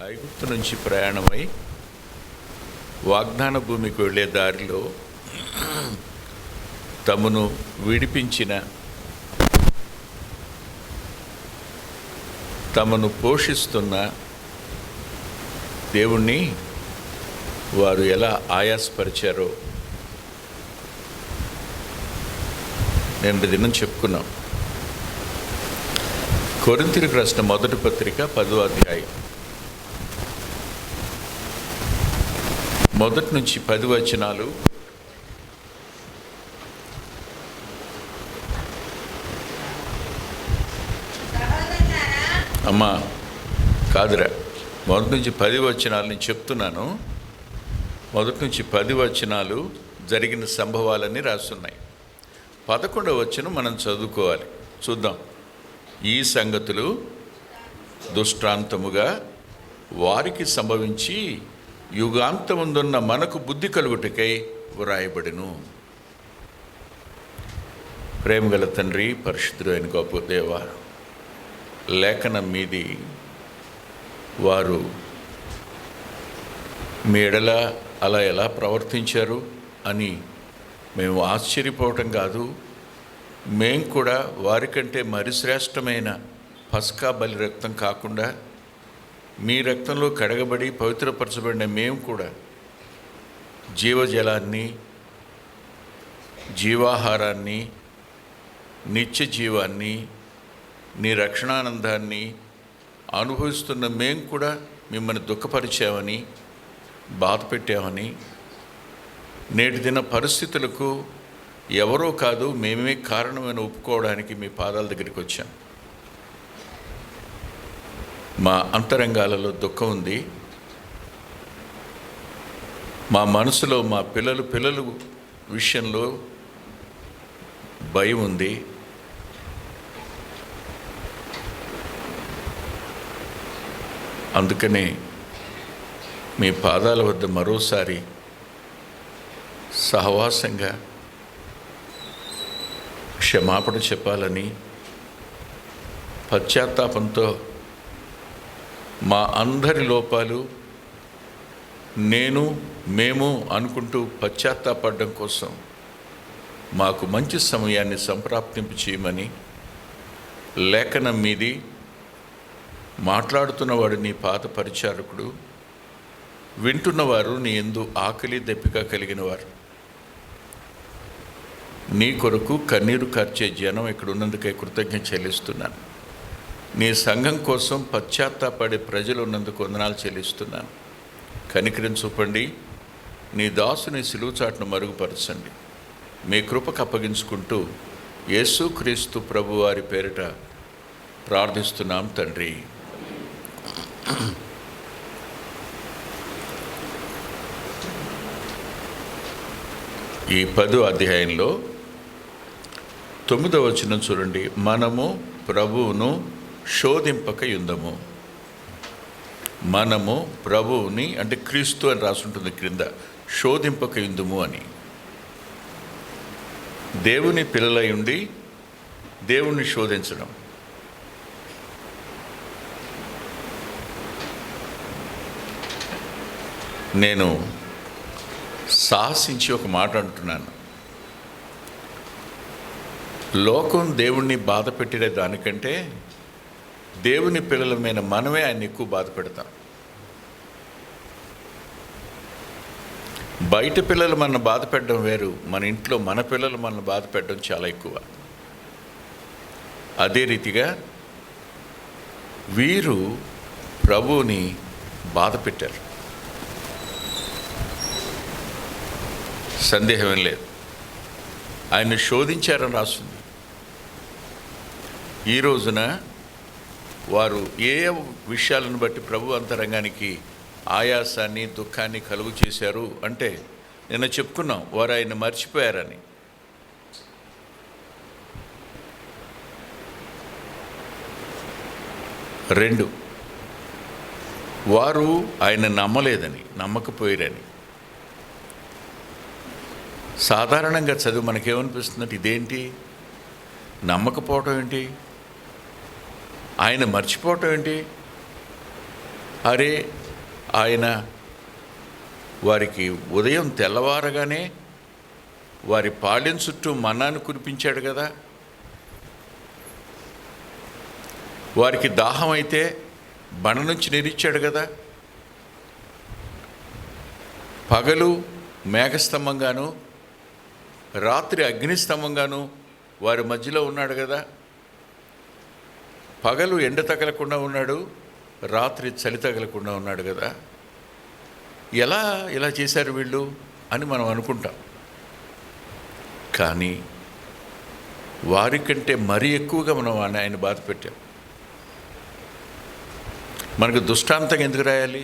ఐగుప్తు నుంచి ప్రయాణమై వాగ్దాన భూమికి వెళ్ళే దారిలో తమను విడిపించిన, తమను పోషిస్తున్న దేవుణ్ణి వారు ఎలా ఆయాసపరిచారో నేను దినం చెప్పుకున్నాం. కొరింథీయులకు రాసిన మొదటి పత్రిక 10వ అధ్యాయం మొదటి నుంచి 10 వచనాలు. అమ్మా కాదురా, మొదటి నుంచి 10 వచనాలు నేను చెప్తున్నాను. మొదటి నుంచి 10 వచనాలు జరిగిన సంభవాలన్నీ రాస్తున్నాయి. 11వ వచనం మనం చదువుకోవాలి. చూద్దాం. ఈ సంగతులు దృష్టాంతముగా వారికి సంభవించి యుగాంతముందున్న మనకు బుద్ధి కలుగుటకై వ్రాయబడిను. ప్రేమగల తండ్రి, పరిశుద్ధుడు అయిన గొప్ప దేవ, లేఖనం మీది వారు మీ ఎడల అలా ఎలా ప్రవర్తించారు అని మేము ఆశ్చర్యపోవటం కాదు, మేము కూడా వారికంటే మరి శ్రేష్టమైన పస్కా బలి రక్తం కాకుండా మీ రక్తంలో కడగబడి పవిత్రపరచబడిన మేము కూడా జీవజలాన్ని, జీవాహారాన్ని, నిత్య జీవాన్ని, నీ రక్షణానందాన్ని అనుభవిస్తున్న మేము కూడా మిమ్మల్ని దుఃఖపరిచామని, బాధ పెట్టామని, నేటి దిన పరిస్థితులకు ఎవరో కాదు మేమే కారణమని ఒప్పుకోవడానికి మీ పాదాల దగ్గరికి వచ్చాం. మా అంతరంగాలలో దుఃఖం ఉంది. మా మనసులో మా పిల్లలు విషయంలో భయం ఉంది. అందుకనే మీ పాదాల వద్ద మరోసారి సహవాసంగా క్షమాపణ చెప్పాలని, పశ్చాత్తాపంతో మా అందరి లోపాలు మేము అనుకుంటూ పశ్చాత్తాపడడం కోసం మాకు మంచి సమయాన్ని సంప్రాప్తింపు చేయమని, లేఖనం మీది మాట్లాడుతున్నవాడు నీ పాత పరిచారకుడు, వింటున్నవారు నీ యందు ఆకలి దప్పిక కలిగిన వారు, నీ కొరకు కన్నీరు కార్చే జనం ఇక్కడ ఉన్నందుకే కృతజ్ఞత చెల్లిస్తున్నాను. నీ సంఘం కోసం పశ్చాత్తాపడే ప్రజలు ఉన్నందుకు వందనాలు చెల్లిస్తున్నాను. కనికరం చూపండి. నీ దాసుని సిలువచాటును మరుగుపరచండి. మీ కృపకు అప్పగించుకుంటూ యేసుక్రీస్తు ప్రభువారి పేరిట ప్రార్థిస్తున్నాం తండ్రి. ఈ 10వ అధ్యాయంలో 9వ వచనం చూడండి. మనము ప్రభువును శోధింపక యుందము. మనము ప్రభువుని, అంటే క్రీస్తు అని రాసుంటుంది క్రింద, శోధింపక యుందము అని. దేవుని పిల్లలై ఉండి దేవుణ్ణి శోధించడం. నేను సాహసించి ఒక మాట అంటున్నాను. లోకం దేవుణ్ణి బాధ పెట్టే దానికంటే దేవుని పిల్లలమైన మనమే ఆయన ఎక్కువ బాధ పెడతాం. బయట పిల్లలు మనల్ని బాధ పెట్టడం వేరు, మన ఇంట్లో మన పిల్లలు మనల్ని బాధ పెట్టడం చాలా ఎక్కువ. అదే రీతిగా వీరు ప్రభువుని బాధ పెట్టారు, సందేహం లేదు. ఆయన శోధించారని రాస్తుంది. ఈ రోజున వారు ఏ విషయాలను బట్టి ప్రభు అంతరంగానికి ఆయాసాన్ని, దుఃఖాన్ని కలుగు చేశారు అంటే, నిన్న చెప్పుకున్నాం, వారు ఆయన మర్చిపోయారని. రెండు, వారు ఆయన నమ్మలేదని, నమ్మకపోయారని. సాధారణంగా చదువు మనకేమనిపిస్తుందంటే, ఇదేంటి నమ్మకపోవటం ఏంటి, ఆయన మర్చిపోవటం ఏంటి, అరే, ఆయన వారికి ఉదయం తెల్లవారగానే వారి పాళ్యం చుట్టూ మన్నాను కురిపించాడు కదా, వారికి దాహం అయితే బండ నుంచి నీరిచ్చాడు కదా, పగలు మేఘస్తంభంగాను రాత్రి అగ్నిస్తంభంగాను వారి మధ్యలో ఉన్నాడు కదా, పగలు ఎండ తగలకుండా ఉన్నాడు, రాత్రి చలి తగలకుండా ఉన్నాడు కదా. ఎలా ఇలా చేశారు వీళ్ళు అని మనం అనుకుంటాం. కానీ వారికంటే మరీ ఎక్కువగా మనం ఆయన బాధ పెట్టాం. మనకు దృష్టాంతం ఎందుకు రాయాలి?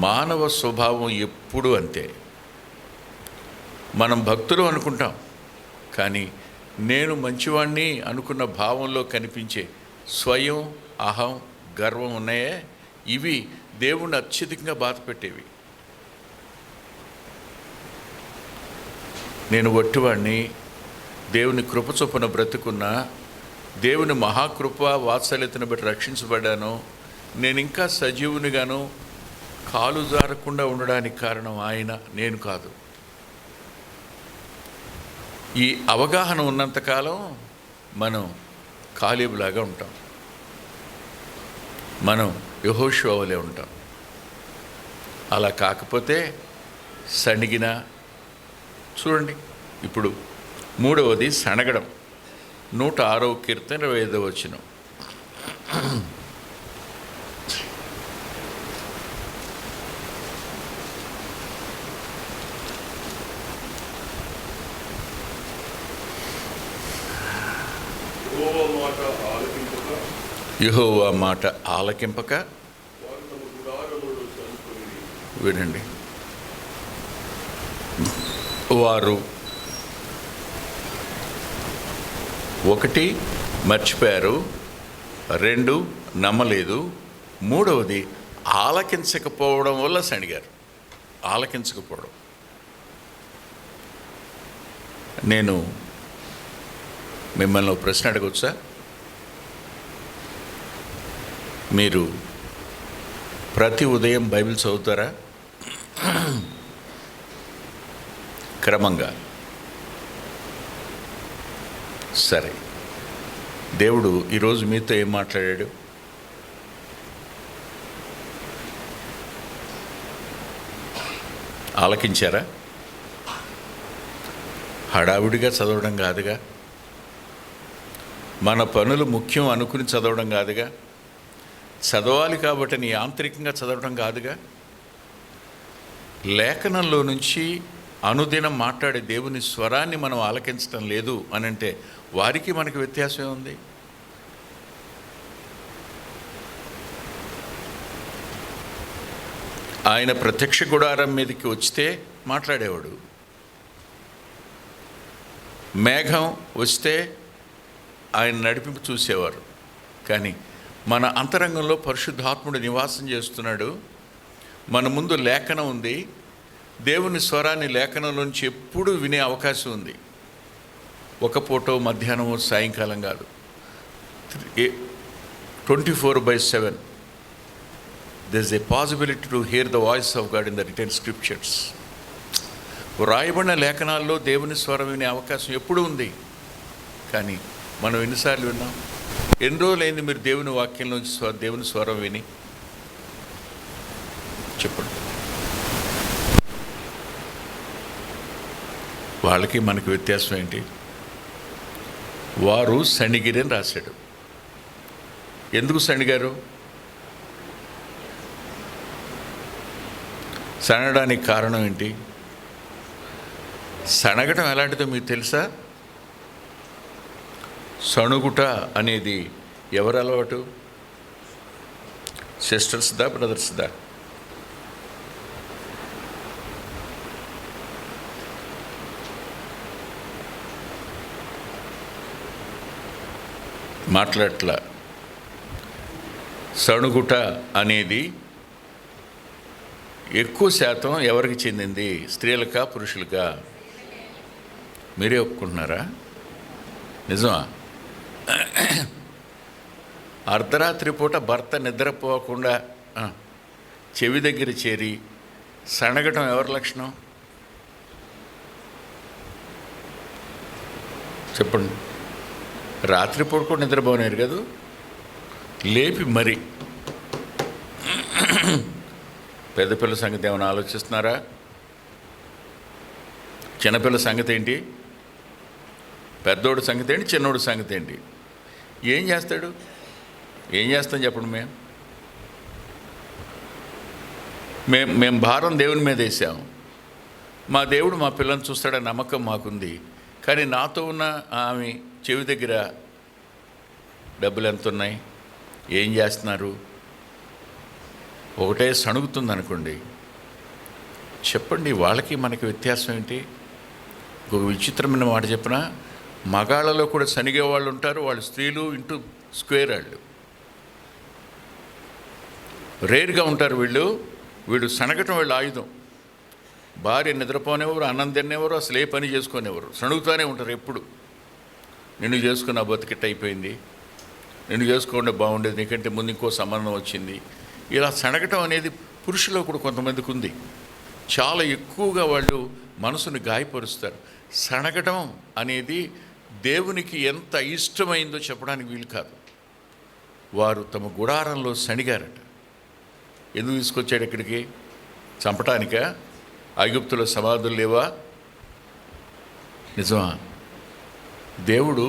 మానవ స్వభావం ఎప్పుడూ అంతే. మనం భక్తులు అనుకుంటాం, కానీ నేను మంచివాణ్ణి అనుకున్న భావంలో కనిపించే స్వయం, అహం, గర్వం ఉన్నాయే, ఇవి దేవుణ్ణి అత్యధికంగా బాధ పెట్టేవి. నేను వట్టివాణ్ణి, దేవుని కృప చొప్పున బ్రతుకున్నా, దేవుని మహాకృప వాత్సల్యతను బట్టి రక్షించబడ్డాను, నేను ఇంకా సజీవునిగాను కాలు జారకుండా ఉండడానికి కారణం ఆయన, నేను కాదు. ఈ అవగాహన ఉన్నంతకాలం మనం కాలేబులాగా ఉంటాం, మనం యెహోషువ వలె ఉంటాం. అలా కాకపోతే సణిగిన. చూడండి, ఇప్పుడు 3వది సణగడం. 106వ కీర్తన 25వ వచనం. యెహోవా మాట ఆలకింపక వినండి. వారు 1 మర్చిపోయారు, 2 నమ్మలేదు, 3వది ఆలకించకపోవడం వల్ల సణిగారు. ఆలకించకపోవడం. నేను మిమ్మల్ని ఒక ప్రశ్న అడగవచ్చా? మీరు ప్రతి ఉదయం బైబిల్ చదువుతారా? క్రమంగా. సరే, దేవుడు ఈరోజు మీతో ఏం మాట్లాడాడు? ఆలకించారా? హడావుడిగా చదవడం కాదుగా, మన పనులు ముఖ్యం అనుకుని చదవడం కాదుగా, చదవాలి కాబట్టి నీ యాంత్రికంగా చదవడం కాదుగా, లేఖనంలో నుంచి అనుదినం మాట్లాడే దేవుని స్వరాన్ని మనం ఆలకించడం లేదు అని అంటే వారికి మనకి వ్యత్యాసం ఉంది. ఆయన ప్రత్యక్ష గుడారం మీదకి వచ్చితే మాట్లాడేవాడు, మేఘం వస్తే ఆయన నడిపింపు చూసేవారు. కానీ మన అంతరంగంలో పరిశుద్ధాత్ముడు నివాసం చేస్తున్నాడు. మన ముందు లేఖనం ఉంది, దేవుని స్వరాన్ని లేఖనంలోంచి ఎప్పుడూ వినే అవకాశం ఉంది. ఒక పూటో మధ్యాహ్నమో సాయంకాలం కాదు, 24/7 there is a possibility to hear the voice of God in the written scriptures. వ్రాయబడిన లేఖనాల్లో దేవుని స్వరం వినే అవకాశం ఎప్పుడూ ఉంది. కానీ మనం ఎన్నిసార్లు విన్నాం? ఎన్ని రోజులైంది మీరు దేవుని వాక్యంలోంచి దేవుని స్వరం విని? చెప్పండి. వాళ్ళకి మనకి వ్యత్యాసం ఏంటి? వారు సణిగిరి అని రాశాడు. ఎందుకు సణిగారు? సనగడానికి కారణం ఏంటి? సనగటం ఎలాంటిదో మీకు తెలుసా? సణుగుట అనేది ఎవరు అలవాటు? సిస్టర్స్దా, బ్రదర్స్దా? మాట్లాడట్లా. సణుగుట అనేది ఎక్కువ శాతం ఎవరికి చెందింది? స్త్రీలకా, పురుషులకా? మీరే ఒప్పుకుంటున్నారా? నిజమా? అర్ధరాత్రి పూట భర్త నిద్రపోకుండా చెవి దగ్గర చేరి సణగటం ఎవరి లక్షణం చెప్పండి? రాత్రిపూట కూడా నిద్రపోనేరు కదా, లేపి మరి. పెద్దపిల్ల సంగతి ఏమైనా ఆలోచిస్తున్నారా? చిన్నపిల్ల సంగతి ఏంటి? పెద్దోడి సంగతి ఏంటి? చిన్నోడి సంగతి ఏంటి? ఏం చేస్తాడు? ఏం చేస్తాం చెప్పండి? మేము భారం దేవుని మీద వేసాము. మా దేవుడు మా పిల్లల్ని చూస్తాడని నమ్మకం మాకుంది. కానీ నాతో ఉన్న ఆమె చెవి దగ్గర డబ్బులు ఎంత ఉన్నాయి, ఏం చేస్తున్నారు, ఒకటే సణుగుతుంది అనుకోండి. చెప్పండి, వాళ్ళకి మనకి వ్యత్యాసం ఏంటి? ఒక విచిత్రమైన మాట చెప్పిన, మగాళ్ళలో కూడా సనిగే వాళ్ళు ఉంటారు. వాళ్ళు స్త్రీలు ఇంటూ స్క్వేర్ వాళ్ళు రేర్గా ఉంటారు. వీళ్ళు సనగటం వీళ్ళు ఆయుధం. భార్య నిద్రపోనేవారు, అన్నం తినేవారు, అసలు ఏ పని చేసుకునేవారు, సణుగుతూనే ఉంటారు ఎప్పుడు. నిన్ను చేసుకున్న బతికిట్ అయిపోయింది, నిన్ను చేసుకోండి బాగుండేది, నీకంటే ముందు ఇంకో సంబంధం వచ్చింది. ఇలా సనగటం అనేది పురుషులో కూడా కొంతమందికి ఉంది. చాలా ఎక్కువగా వాళ్ళు మనసుని గాయపరుస్తారు. సనగటం అనేది దేవునికి ఎంత ఇష్టమైందో చెప్పడానికి వీలు కాదు. వారు తమ గుడారంలో సణిగారట. ఎందుకు తీసుకొచ్చాడు ఇక్కడికి? చంపటానికా? ఐగుప్తులో సమాధులు లేవా? నిజమా? దేవుడు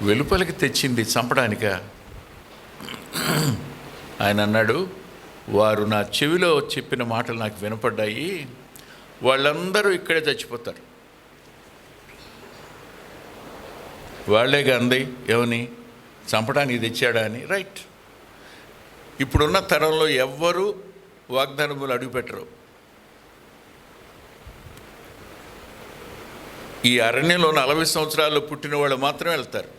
వెలుపలికి తెచ్చింది చంపడానికా? ఆయన అన్నాడు, వారు నా చెవిలో చెప్పిన మాటలు నాకు వినపడ్డాయి, వాళ్ళందరూ ఇక్కడే చచ్చిపోతారు. వాళ్ళేగా అంది ఏమని? చంపడానికి తెచ్చాడా అని. రైట్. ఇప్పుడున్న తరంలో ఎవ్వరూ వాగ్దానములు అడుగుపెట్టరు. ఈ అరణ్యంలో 40 సంవత్సరాల్లో పుట్టిన వాళ్ళు మాత్రమే వెళ్తారు.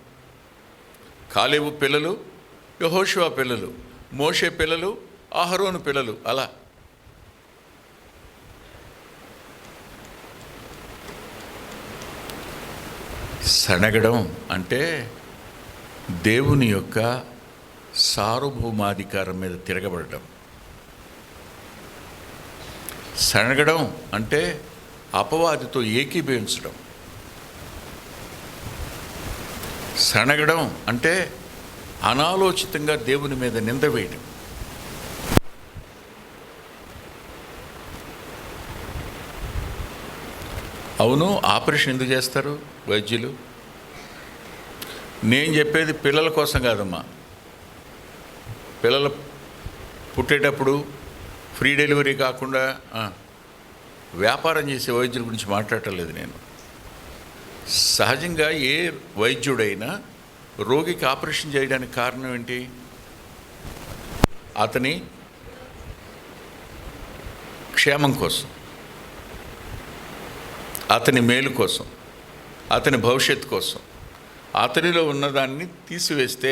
కాలేబు పిల్లలు, యెహోషువ పిల్లలు, మోషే పిల్లలు, అహరోను పిల్లలు. అలా సనగడం అంటే దేవుని యొక్క సార్వభౌమాధికారం మీద తిరగబడడం. సనగడం అంటే అపవాదితో ఏకీభవించడం. సనగడం అంటే అనాలోచితంగా దేవుని మీద నింద వేయడం. అవును, ఆపరేషన్ ఎందుకు చేస్తారు వైద్యులు? నేను చెప్పేది పిల్లల కోసం కాదమ్మా. పిల్లలు పుట్టేటప్పుడు ఫ్రీ డెలివరీ కాకుండా వ్యాపారం చేసే వైద్యుల గురించి మాట్లాడటం లేదు నేను. సహజంగా ఏ వైద్యుడైనా రోగికి ఆపరేషన్ చేయడానికి కారణం ఏంటి? అతని క్షేమం కోసం, అతని మేలు కోసం, అతని భవిష్యత్తు కోసం. అతనిలో ఉన్నదాన్ని తీసివేస్తే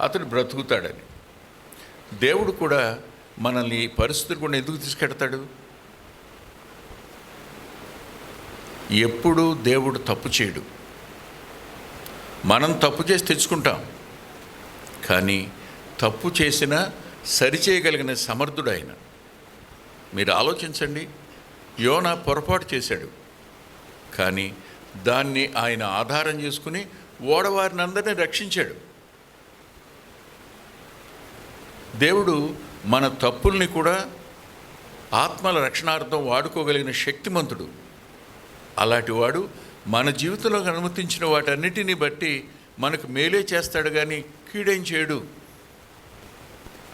అతడు బ్రతుకుతాడని. దేవుడు కూడా మనల్ని పరిస్థితులు కూడా ఎందుకు తీసుకెడతాడు? ఎప్పుడు దేవుడు తప్పు చేయడు. మనం తప్పు చేసి తెచ్చుకుంటాం, కానీ తప్పు చేసినా సరిచేయగలిగిన సమర్థుడు ఆయన. మీరు ఆలోచించండి, యోనా పొరపాటు చేశాడు, కానీ దాన్ని ఆయన ఆధారం చేసుకుని ఓడవారిని అందరినీ రక్షించాడు. దేవుడు మన తప్పుల్ని కూడా ఆత్మల రక్షణార్థం వాడుకోగలిగిన శక్తిమంతుడు. అలాంటి వాడు మన జీవితంలో అనుమతించిన వాటన్నిటినీ బట్టి మనకు మేలే చేస్తాడు, కానీ కీడేం చేయడు.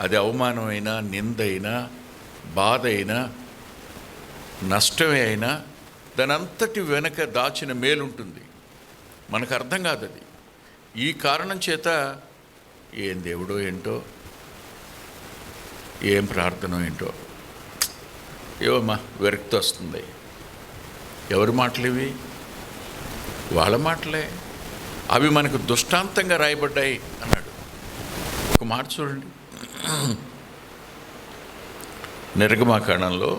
అది అవమానమైనా, నిందైనా, బాధ అయినా, నష్టమే అయినా దాని అంతటి వెనక దాచిన మేలుంటుంది. మనకు అర్థం కాదు అది. ఈ కారణం చేత ఏం దేవుడో ఏంటో, ఏం ప్రార్థన ఏంటో, ఏవమ్మా విరక్తి వస్తుంది. ఎవరి మాటలు ఇవి? వాళ్ళ మాటలే. అవి మనకు దృష్టాంతంగా రాయబడ్డాయి అన్నాడు. ఒక మాట చూడండి, నిర్గమాకాండంలో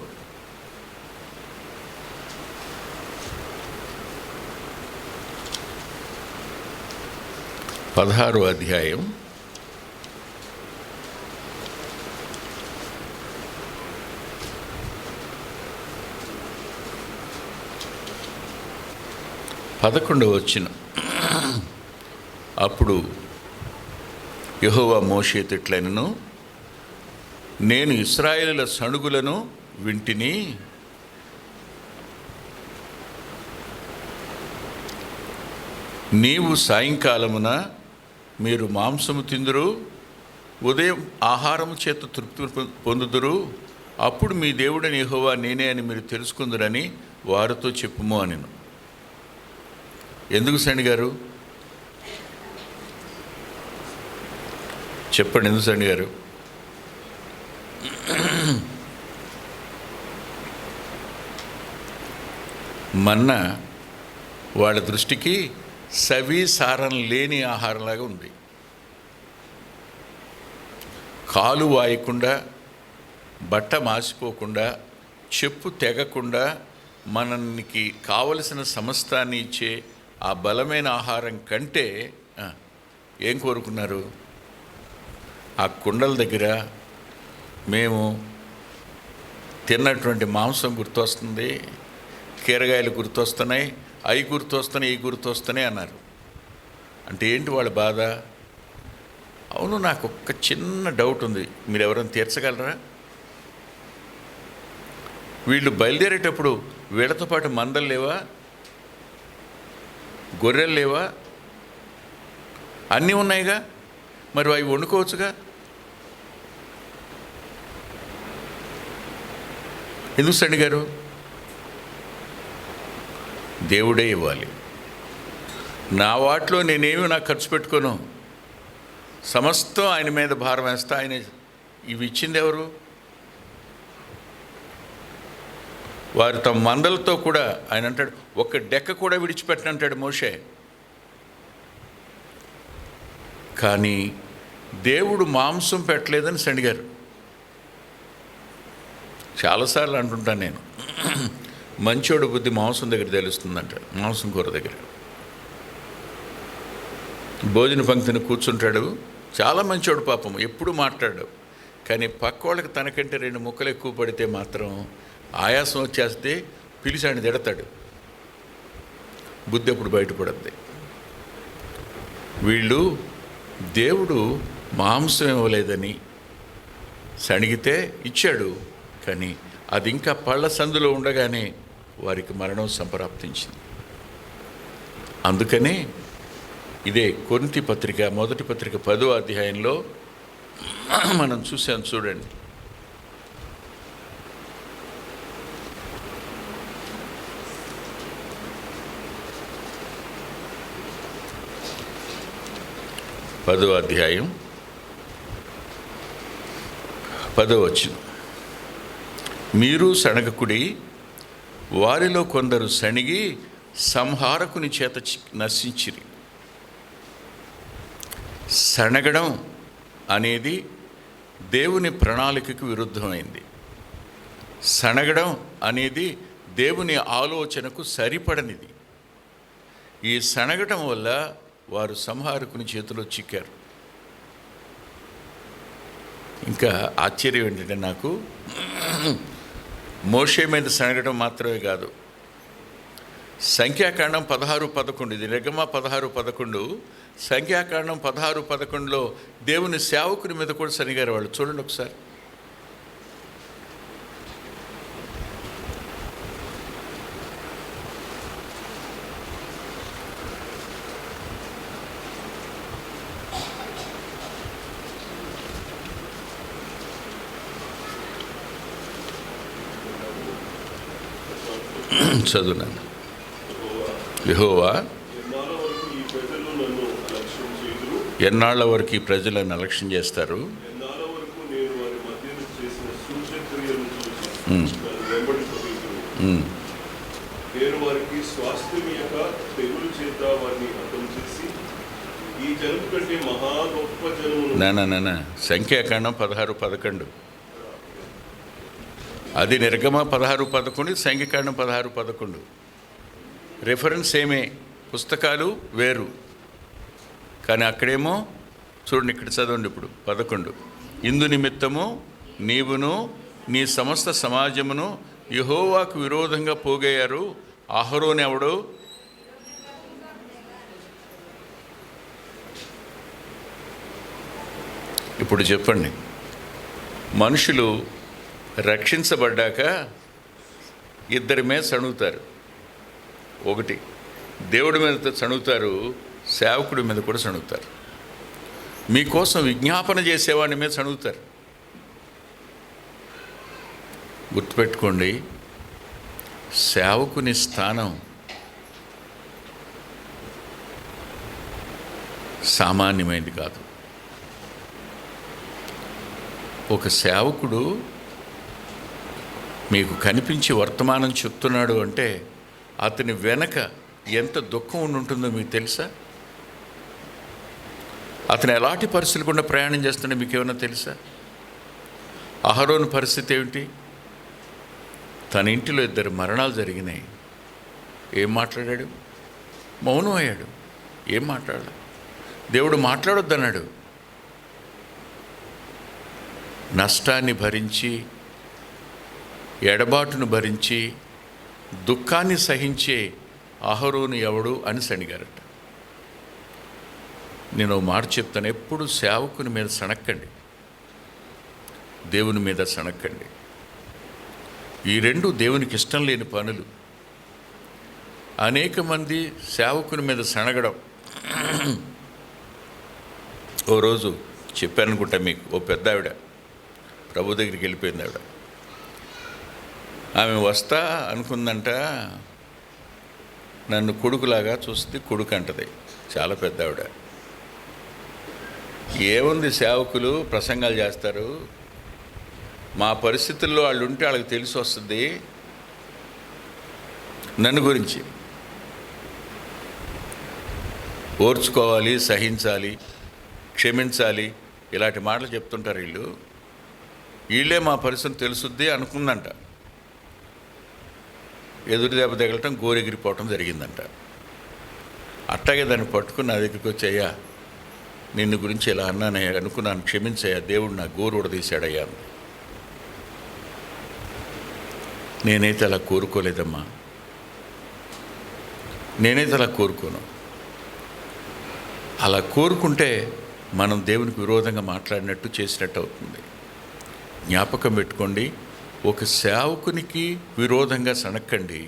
16వ అధ్యాయం 11వ వచనం. అప్పుడు యెహోవా మోషేతో ఇట్లనెను, నేను ఇశ్రాయేలుల సణుగులను వింటిని, నీవు సాయంకాలమున మీరు మాంసము తిందురు, ఉదయం ఆహారము చేత తృప్తి పొందుదురు, అప్పుడు మీ దేవుడని యెహోవా నేనే అని మీరు తెలుసుకుందురని వారితో చెప్పుము అనెను. ఎందుకు సండి గారు చెప్పండి, ఎందుకు సండి గారు? మన్నా వాళ్ళ దృష్టికి సవి సారం లేని ఆహారంలాగా ఉంది. కాలు వాయకుండా, బట్ట మాసిపోకుండా, చెప్పు తెగకుండా మనకి కావలసిన సమస్తాన్ని ఇచ్చే ఆ బలమైన ఆహారం కంటే ఏం కోరుకున్నారు? ఆ కుండల దగ్గర మేము తిన్నటువంటి మాంసం గుర్తొస్తుంది, కీరగాయలు గుర్తొస్తున్నాయి, అవి గుర్తొస్తున్నాయి, ఈ గుర్తొస్తున్నాయి అన్నారు. అంటే ఏంటి వాళ్ళ బాధ? అవును, నాకు ఒక్క చిన్న డౌట్ ఉంది, మీరు ఎవరైనా తీర్చగలరా? వీళ్ళు బయలుదేరేటప్పుడు వీళ్ళతో పాటు మందలు లేవా, గొర్రెలు లేవా? అన్నీ ఉన్నాయిగా, మరి అవి వండుకోవచ్చుగా. ఎందుకు సండి గారు? దేవుడే ఇవ్వాలి. నా వాటిలో నేనేమి నాకు ఖర్చు పెట్టుకోను, సమస్తం ఆయన మీద భారం వేస్తా. ఆయన ఇవి ఇచ్చింది ఎవరు? వారు తమ మందలతో కూడా, ఆయన అంటాడు ఒక్క డెక్క కూడా విడిచిపెట్టను అంటాడు మోషే. కానీ దేవుడు మాంసం పెట్టలేదని సండిగారు. చాలాసార్లు అంటుంటాను నేను, మంచోడు బుద్ధి మాంసం దగ్గర తెలుస్తుందంటాడు. మాంసం కూర దగ్గర భోజన పంక్తిని కూర్చుంటాడు, చాలా మంచోడు పాపం, ఎప్పుడు మాట్లాడు. కానీ పక్క వాళ్ళకి తనకంటే 2 ముక్కలు ఎక్కువ పడితే మాత్రం ఆయాసం వచ్చేస్తే పిలిచి ఆయన తిడతాడు. బుద్ధి ఎప్పుడు బయటపడుద్ది. వీళ్ళు దేవుడు మాంసం ఇవ్వలేదని సణిగితే ఇచ్చాడు, కానీ అది ఇంకా పళ్ళ సందులో ఉండగానే వారికి మరణం సంప్రాప్తించింది. అందుకనే ఇదే కొరింథీ పత్రిక మొదటి పత్రిక 10వ అధ్యాయంలో మనం చూసాం, చూడండి. పదో అధ్యాయం 10వ వచనం. మీరు సణగకుడి, వారిలో కొందరు సణిగి సంహారకుని చేత నశించిరి. సణగడం అనేది దేవుని ప్రణాళికకు విరుద్ధమైంది. సణగడం అనేది దేవుని ఆలోచనకు సరిపడనిది. ఈ సణగడం వల్ల వారు సంహారకుని చేతిలో చిక్కారు. ఇంకా ఆశ్చర్యం ఏంటంటే, నాకు మోషే మీద సణగడం మాత్రమే కాదు, సంఖ్యాకాండం 16:11, ఇది నిర్గమ 16:11, సంఖ్యాకాండం 16:11లో దేవుని సేవకుని మీద కూడా సనిగారు వాళ్ళు. చూడండి ఒకసారి. చదువునాను. యెహోవా, ఎన్నాళ్ళ వరకు ఈ ప్రజలను అలక్ష్యం చేస్తారు? నానా సంఖ్యాకాండం 16:11, అది నిర్గమ 16:11, సంఖ్యాకాండం 16:11. రిఫరెన్స్ ఏమే, పుస్తకాలు వేరు. కానీ అక్కడేమో చూడండి, ఇక్కడ చదవండి ఇప్పుడు 11. ఇందు నిమిత్తము నీవును నీ సమస్త సమాజమును యెహోవాకు విరోధంగా పోగయ్యారు. అహరోను ఎవడు? ఇప్పుడు చెప్పండి, మనుషులు రక్షించబడ్డాక ఇద్దరి మీద సణుగుతారు. ఒకటి దేవుడి మీద సణుగుతారు, సేవకుడి మీద కూడా సణుగుతారు. మీకోసం విజ్ఞాపన చేసేవాడి మీద సణుగుతారు. గుర్తుపెట్టుకోండి, సేవకుని స్థానం సామాన్యమైనది కాదు. ఒక సేవకుడు మీకు కనిపించి వర్తమానం చెప్తున్నాడు అంటే అతని వెనక ఎంత దుఃఖం ఉంటుందో మీకు తెలుసా? అతను ఎలాంటి పరిస్థితులు గుండా ప్రయాణం చేస్తున్నాడో మీకు ఏమైనా తెలుసా? అహరోను పరిస్థితి ఏమిటి? తన ఇంటిలో 2 మరణాలు జరిగినాయి. ఏం మాట్లాడాడు? మౌనం అయ్యాడు. ఏం మాట్లాడాలి? దేవుడు మాట్లాడొద్దన్నాడు. నష్టాన్ని భరించి, ఎడబాటును భరించి, దుఃఖాన్ని సహించే అహరోను ఎవడు అని సణిగారట. నేను మాట చెప్తాను, ఎప్పుడు సేవకుని మీద సణక్కండి, దేవుని మీద సణక్కండి. ఈ 2 దేవునికి ఇష్టం లేని పనులు. అనేక మంది సేవకుని మీద సణగడం. ఓ రోజు చెప్పానుకుంటా మీకు, ఓ పెద్ద ఆవిడ ప్రభు దగ్గరికి వెళ్ళిపోయింది. ఆమె వస్తా అనుకుందంట, నన్ను కొడుకులాగా చూస్తే కొడుకు అంటది. చాలా పెద్ద ఆవిడ. ఏముంది, సేవకులు ప్రసంగాలు చేస్తారు, మా పరిస్థితుల్లో వాళ్ళు ఉంటే వాళ్ళకి తెలిసి వస్తుంది. నన్ను గురించి ఓర్చుకోవాలి, సహించాలి, క్షమించాలి, ఇలాంటి మాటలు చెప్తుంటారు వీళ్ళే మా పరిస్థితి తెలుసుద్ది అనుకుందంట. ఎదురు దెబ్బ తగలటం, గోరెగిరిపోవటం జరిగిందంట. అట్టాగే దాన్ని పట్టుకుని నా దగ్గరికి వచ్చాయ్యా, నిన్ను గురించి ఇలా అన్నానయ్యా, అనుకున్నాను, క్షమించయ్యా, దేవుడు నా గోరు ఉడదీశాడయ్యా. నేనైతే అలా కోరుకోలేదమ్మా, నేనైతే అలా కోరుకోను. అలా కోరుకుంటే మనం దేవునికి విరోధంగా మాట్లాడినట్టు, చేసినట్టు అవుతుంది. జ్ఞాపకం పెట్టుకోండి, ఒక సేవకునికి విరోధంగా సణక్కండి,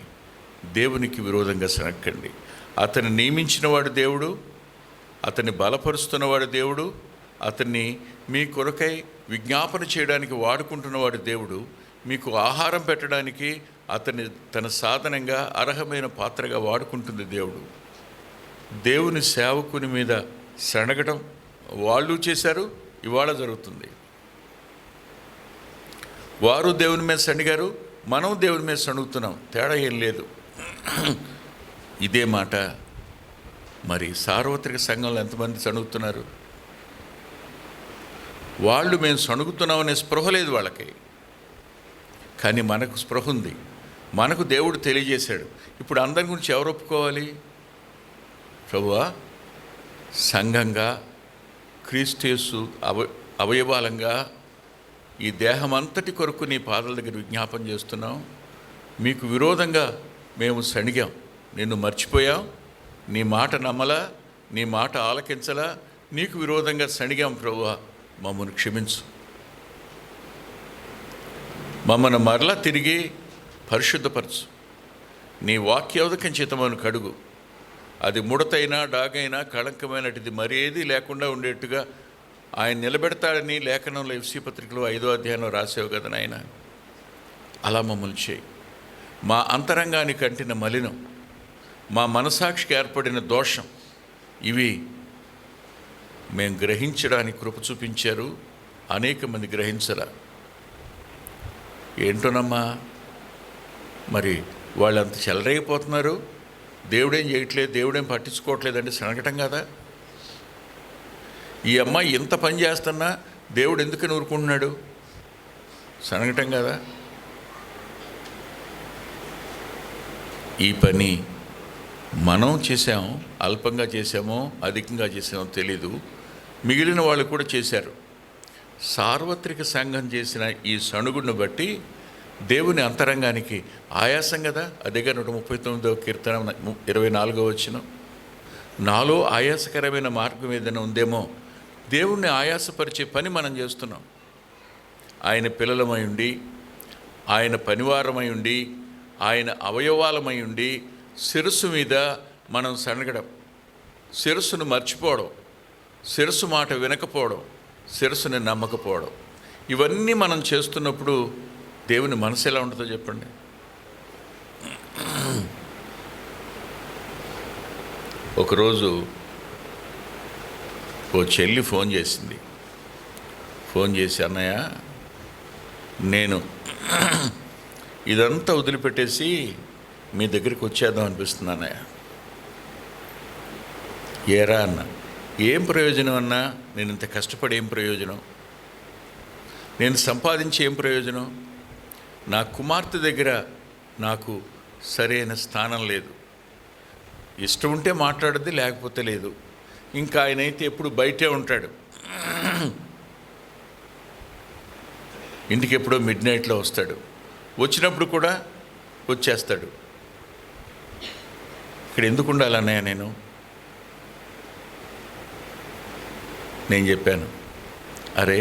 దేవునికి విరోధంగా సణక్కండి. అతన్ని నియమించినవాడు దేవుడు, అతన్ని బలపరుస్తున్నవాడు దేవుడు, అతన్ని మీ కొరకై విజ్ఞాపన చేయడానికి వాడుకుంటున్నవాడు దేవుడు, మీకు ఆహారం పెట్టడానికి అతన్ని తన సాధనంగా అర్హమైన పాత్రగా వాడుకుంటుంది దేవుడు. దేవుని సేవకుని మీద సణగడం వాళ్ళు చేశారు, ఇవాళ జరుగుతుంది. వారు దేవుని మీద సణిగారు, మనం దేవుని మీద సణుగుతున్నాం, తేడా ఏం లేదు. ఇదే మాట మరి సార్వత్రిక సంఘంలో ఎంతమంది సణుగుతున్నారు? వాళ్ళు మేము సణుగుతున్నామనే స్పృహ లేదు వాళ్ళకి, కానీ మనకు స్పృహ ఉంది. మనకు దేవుడు తెలియజేశాడు. ఇప్పుడు అందరి గురించి ఎవరు ఒప్పుకోవాలి? ప్రభువా, సంఘంగా, క్రీస్తు అవయవాలంగా ఈ దేహం అంతటి కొరకు నీ పాదాల దగ్గర విజ్ఞాపన చేస్తున్నాం. మీకు విరోధంగా మేము సణిగాం, నిన్ను మర్చిపోయాం, నీ మాట నమ్మలా, నీ మాట ఆలకించలా, నీకు విరోధంగా సణిగాం ప్రభువా, మమ్మల్ని క్షమించు. మమ్మల్ని మరలా తిరిగి పరిశుద్ధపరచు. నీ వాక్యోదకం చేతమను కడుగు. అది ముడతైనా, డాగైనా, కళంకమైనటిది మరేది లేకుండా ఉండేట్టుగా ఆయన నిలబెడతాడని లేఖనంలో ఎఫ్సీ పత్రికలో 5వ అధ్యాయంలో రాసేవు కదా నాయన. అలా మమ్మల్ని చేయి. మా అంతరంగానికి అంటిన మలినం, మా మనసాక్షికి ఏర్పడిన దోషం, ఇవి మేము గ్రహించడానికి కృప చూపించారు. అనేక మంది గ్రహించరా. ఏంటోనమ్మా, మరి వాళ్ళంత చెలరైపోతున్నారు, దేవుడేం చేయట్లేదు, దేవుడేం పట్టించుకోవట్లేదంటే సనగటం కదా. ఈ అమ్మాయి ఇంత పని చేస్తున్నా దేవుడు ఎందుకని ఊరుకుంటున్నాడు? సనగటం కదా. ఈ పని మనం చేసాము, అల్పంగా చేసామో అధికంగా చేసామో తెలీదు, మిగిలిన వాళ్ళు కూడా చేశారు. సార్వత్రిక సంఘం చేసిన ఈ సణుగుడిని బట్టి దేవుని అంతరంగానికి ఆయాసం కదా. అదేగా 139వ కీర్తన 24వ వచనం, నాలో ఆయాసకరమైన మార్గం ఏదైనా ఉందేమో దేవుణ్ణి ఆయాసపరిచే పని మనం చేస్తున్నాం. ఆయన పిల్లలమై ఉండి, ఆయన పనివారమై ఉండి, ఆయన అవయవాలమై ఉండి శిరస్సు మీద మనం సనగడం, శిరస్సును మర్చిపోవడం, శిరస్సు మాట వినకపోవడం, శిరస్సుని నమ్మకపోవడం, ఇవన్నీ మనం చేస్తున్నప్పుడు దేవుని మనసు ఎలా ఉంటుందో చెప్పండి. ఒకరోజు ఓ చెల్లి ఫోన్ చేసింది. ఫోన్ చేసి, అన్నయ్య, నేను ఇదంతా వదిలిపెట్టేసి మీ దగ్గరికి వచ్చేద్దాం అనిపిస్తుంది అన్నయ్య. ఏరా అన్న, ఏం ప్రయోజనం అన్నా? నేను ఇంత కష్టపడి ఏం ప్రయోజనం? నేను సంపాదించి ఏం ప్రయోజనం? నా కుమార్తె దగ్గర నాకు సరైన స్థానం లేదు. ఇష్టం ఉంటే మాట్లాడద్ది, లేకపోతే లేదు. ఇంకా ఆయన అయితే ఎప్పుడు బయటే ఉంటాడు. ఇంటికి ఎప్పుడో మిడ్నైట్లో వస్తాడు. వచ్చినప్పుడు కూడా వచ్చేస్తాడు. ఇక్కడ ఎందుకు ఉండాలన్నయ్య? నేను చెప్పాను, అరే,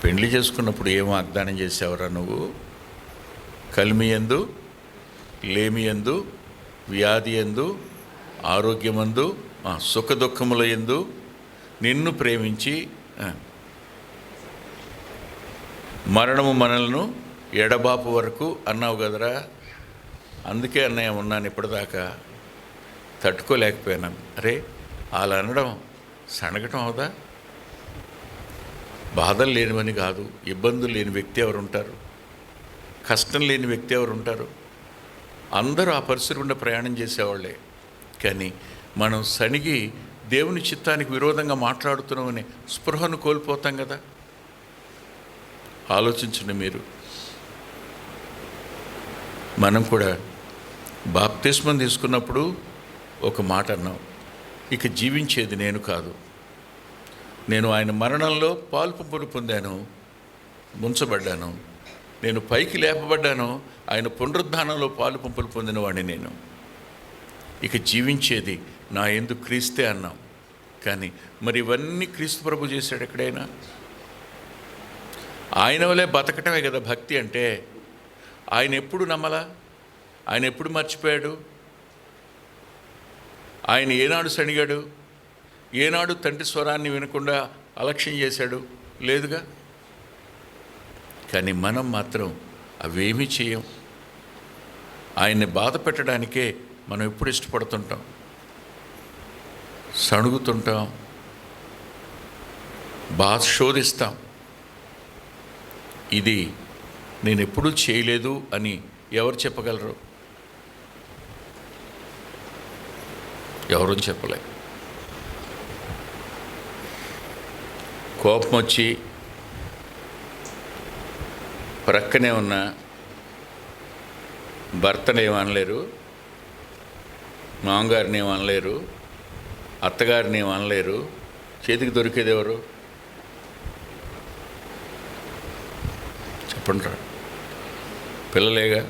పెండ్లి చేసుకున్నప్పుడు ఏం వాగ్దానం చేసావురా నువ్వు? కలిమి యందు, లేమి యందు, వ్యాధి యందు, ఆరోగ్యమందు, సుఖ దుఃఖముల యందు నిన్ను ప్రేమించి మరణము మనలను ఎడబాపు వరకు అన్నావు కదరా. అందుకే అన్నయ్య ఉన్నాను ఇప్పటిదాకా, తట్టుకోలేకపోయాను. అరే, అలా అనడం సనగటం అవుదా? బాధలు లేనివని కాదు, ఇబ్బందులు లేని వ్యక్తి ఎవరు ఉంటారు? కష్టం లేని వ్యక్తి ఎవరు ఉంటారు? అందరూ ఆ పరిస్థితి గుండా ప్రయాణం చేసేవాళ్ళే. కానీ మనం సనిగి దేవుని చిత్తానికి విరోధంగా మాట్లాడుతున్నామని స్పృహను కోల్పోతాం కదా. ఆలోచించండి మీరు. మనం కూడా బాప్తిస్మం తీసుకున్నప్పుడు ఒక మాట అన్నాం, ఇక జీవించేది నేను కాదు, నేను ఆయన మరణంలో పాలుపంపులు పొందాను, ముంచబడ్డాను. నేను పైకి లేపబడ్డాను, ఆయన పునరుద్ధానంలో పాలుపంపులు పొందిన వాడిని నేను. ఇక జీవించేది నా యందు క్రీస్తే అన్నాం. కానీ మరి ఇవన్నీ క్రీస్తు ప్రభు చేశాడు ఎక్కడైనా? ఆయన వలే బతకటమే కదా భక్తి అంటే. ఆయన ఎప్పుడు నమ్మలా? ఆయన ఎప్పుడు మర్చిపోయాడు? ఆయన ఏనాడు సణిగాడు? ఏనాడు తండ్రి స్వరాన్ని వినకుండా అలక్ష్యం చేశాడు? లేదుగా. కానీ మనం మాత్రం అవేమీ చేయం. ఆయన్ని బాధ పెట్టడానికే మనం ఎప్పుడు ఇష్టపడుతుంటాం, సణుగుతుంటాం, శోధిస్తాం. ఇది నేను ఎప్పుడూ చేయలేదు అని ఎవరు చెప్పగలరు? ఎవరూ చెప్పలే. కోపం వచ్చి ప్రక్కనే ఉన్న భర్తను ఏమనలేరు, మామగారిని ఏమనలేరు, అత్తగారిని ఏమనలేరు. చేతికి దొరికేది ఎవరు? చెప్పండి. పిల్లలేగా.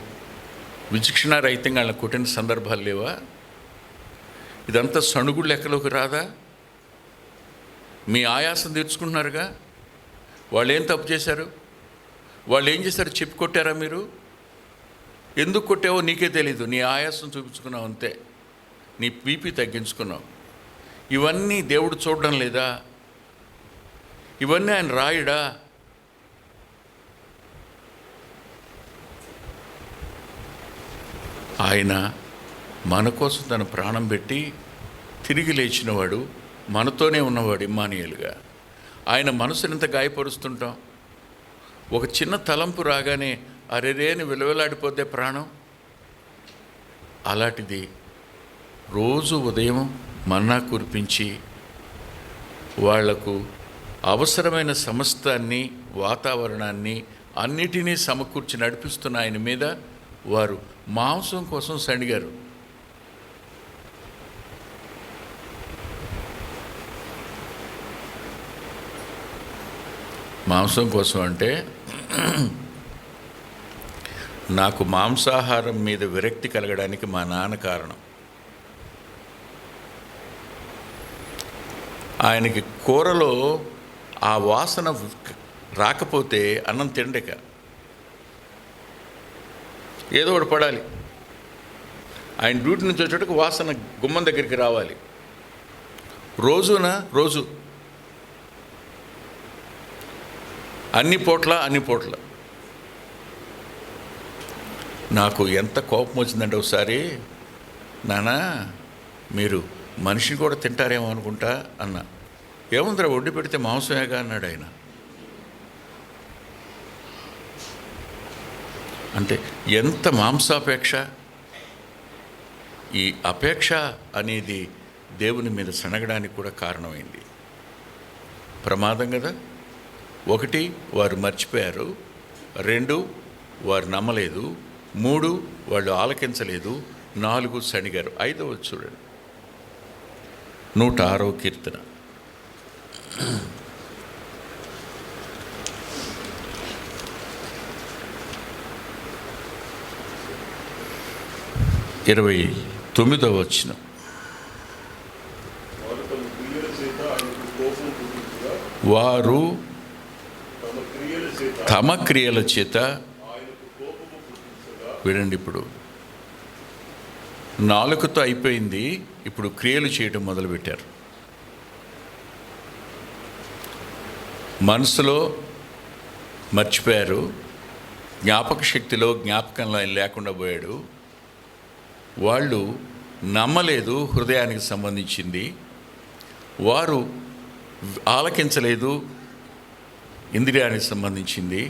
విచక్షణారహితంగా వాళ్ళని కొట్టిన సందర్భాలు లేవా? ఇదంతా సణుగుడు లెక్కలోకి రాదా? మీ ఆయాసం తీర్చుకుంటున్నారుగా. వాళ్ళు ఏం తప్పు చేశారు? వాళ్ళు ఏం చేశారు? చెప్పి కొట్టారా మీరు? ఎందుకు కొట్టావో నీకే తెలీదు. నీ ఆయాసం చూపించుకున్నావు అంతే, నీ బీపీ తగ్గించుకున్నావు. ఇవన్నీ దేవుడు చూడడం లేదా? ఇవన్నీ ఆయన రాయడా? ఆయన మన కోసం తన ప్రాణం పెట్టి తిరిగి లేచినవాడు, మనతోనే ఉన్నవాడు ఇమ్మానుయేలుగా. ఆయన మనసుని ఎంత గాయపరుస్తుంటాం. ఒక చిన్న తలంపు రాగానే అరెరే అని విలువలాడిపోతే ప్రాణం. అలాంటిది రోజు ఉదయం మన్నా కురిపించి వాళ్లకు అవసరమైన సమస్తాన్ని, వాతావరణాన్ని అన్నిటినీ సమకూర్చి నడిపిస్తున్న ఆయన మీద వారు మాంసం కోసం సణిగారు. మాంసం కోసం అంటే నాకు మాంసాహారం మీద విరక్తి కలగడానికి మా నాన్న కారణం. ఆయనకి కూరలో ఆ వాసన రాకపోతే అన్నం తిండక ఏదో ఒకటి పడాలి. ఆయన డ్యూటీ నుంచి వచ్చేటప్పుడు వాసన గుమ్మం దగ్గరికి రావాలి. రోజు అన్ని పూట్ల నాకు ఎంత కోపం వచ్చిందంటే ఒకసారి, నానా మీరు మనిషిని కూడా తింటారేమో అనుకుంటా అన్న. ఏముందిరా వండి పెడితే మాంసమేగా అన్నాడు ఆయన. అంటే ఎంత మాంసాపేక్ష! ఈ అపేక్ష అనేది దేవుని మీద సనగడానికి కూడా కారణమైంది. ప్రమాదం కదా. 1, వారు మర్చిపోయారు. 2, వారు నమ్మలేదు. 3, వాళ్ళు ఆలకించలేదు. 4, సణిగారు. 5వ చూడండి, 106వ కీర్తన. ఇరవై 9వ వచనం. వారు తమ క్రియల చేత వినండి. ఇప్పుడు నాలుకతో అయిపోయింది, ఇప్పుడు క్రియలు చేయడం మొదలుపెట్టారు. మనసులో మర్చిపోయారు, జ్ఞాపక శక్తిలో జ్ఞాపకంలో ఆయన లేకుండా పోయాడు. వాళ్ళు నమ్మలేదు, హృదయానికి సంబంధించింది. వారు ఆలకించలేదు, ఇంద్రియానికి సంబంధించింది.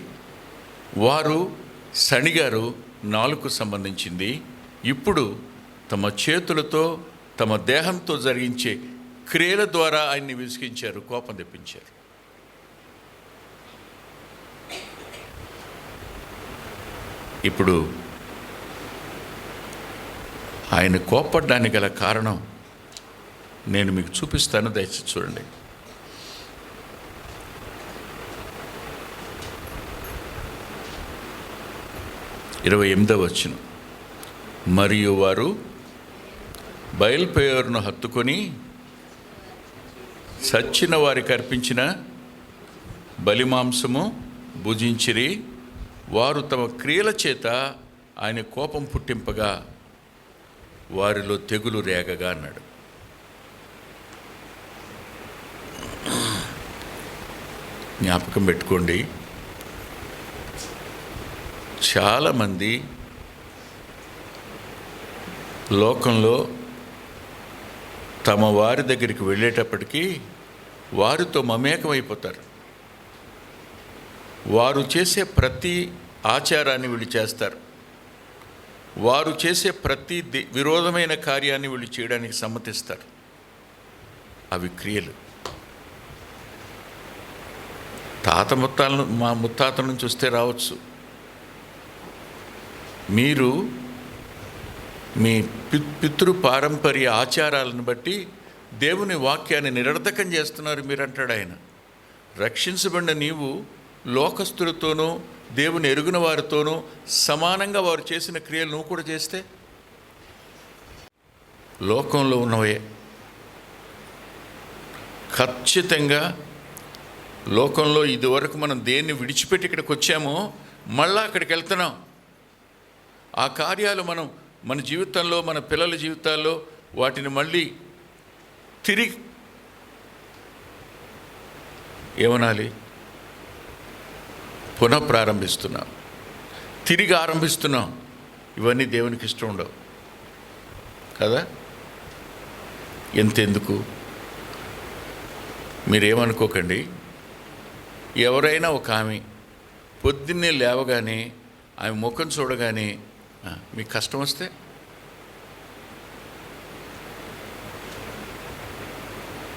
వారు సణిగారు, నాలుకకు సంబంధించింది. ఇప్పుడు తమ చేతులతో తమ దేహంతో జరిగించే క్రియల ద్వారా ఆయన్ని విసిగించారు, కోపం తెప్పించారు. ఇప్పుడు ఆయన కోపడ్డానికి గల కారణం నేను మీకు చూపిస్తాను, దయచేసి చూడండి. 28వ వచనం. మరియు వారు బయల్పెయోరును హత్తుకొని చచ్చిన వారికి అర్పించిన బలిమాంసము భుజించిరి. వారు తమ క్రియల చేత ఆయన కోపం పుట్టింపగా వారిలో తెగులు రేగగా అన్నాడు. జ్ఞాపకం పెట్టుకోండి, చాలామంది లోకంలో తమ వారి దగ్గరికి వెళ్ళేటప్పటికీ వారితో మమేకమైపోతారు. వారు చేసే ప్రతి ఆచారాన్ని వీళ్ళు చేస్తారు. వారు చేసే ప్రతి విరోధమైన కార్యాన్ని వీళ్ళు చేయడానికి సమ్మతిస్తారు. అవి క్రియలు. మా ముత్తాతల నుంచి వస్తే రావచ్చు. మీరు మీ పితృ పారంపర్య ఆచారాలను బట్టి దేవుని వాక్యాన్ని నిరర్థకం చేస్తున్నారు మీరు అంటాడు ఆయన. రక్షించబడిన నీవు లోకస్తులతోనూ దేవుని ఎరుగిన వారితోనూ సమానంగా వారు చేసిన క్రియలు నువ్వు కూడా చేస్తే లోకంలో ఉన్నవే. ఖచ్చితంగా లోకంలో ఇదివరకు మనం దేన్ని విడిచిపెట్టి ఇక్కడికి వచ్చామో మళ్ళా అక్కడికి వెళ్తున్నాం. ఆ కార్యాలు మనం మన జీవితంలో, మన పిల్లల జీవితాల్లో వాటిని మళ్ళీ తిరిగి ఏమనాలి, పునఃప్రారంభిస్తున్నాం, తిరిగి ఆరంభిస్తున్నాం. ఇవన్నీ దేవునికి ఇష్టం ఉండవు కదా. ఎంతెందుకు మీరేమనుకోకండి. ఎవరైనా ఒక ఆమె పొద్దున్నే లేవగానే ఆమె ముఖం చూడగానే మీకు కష్టం వస్తే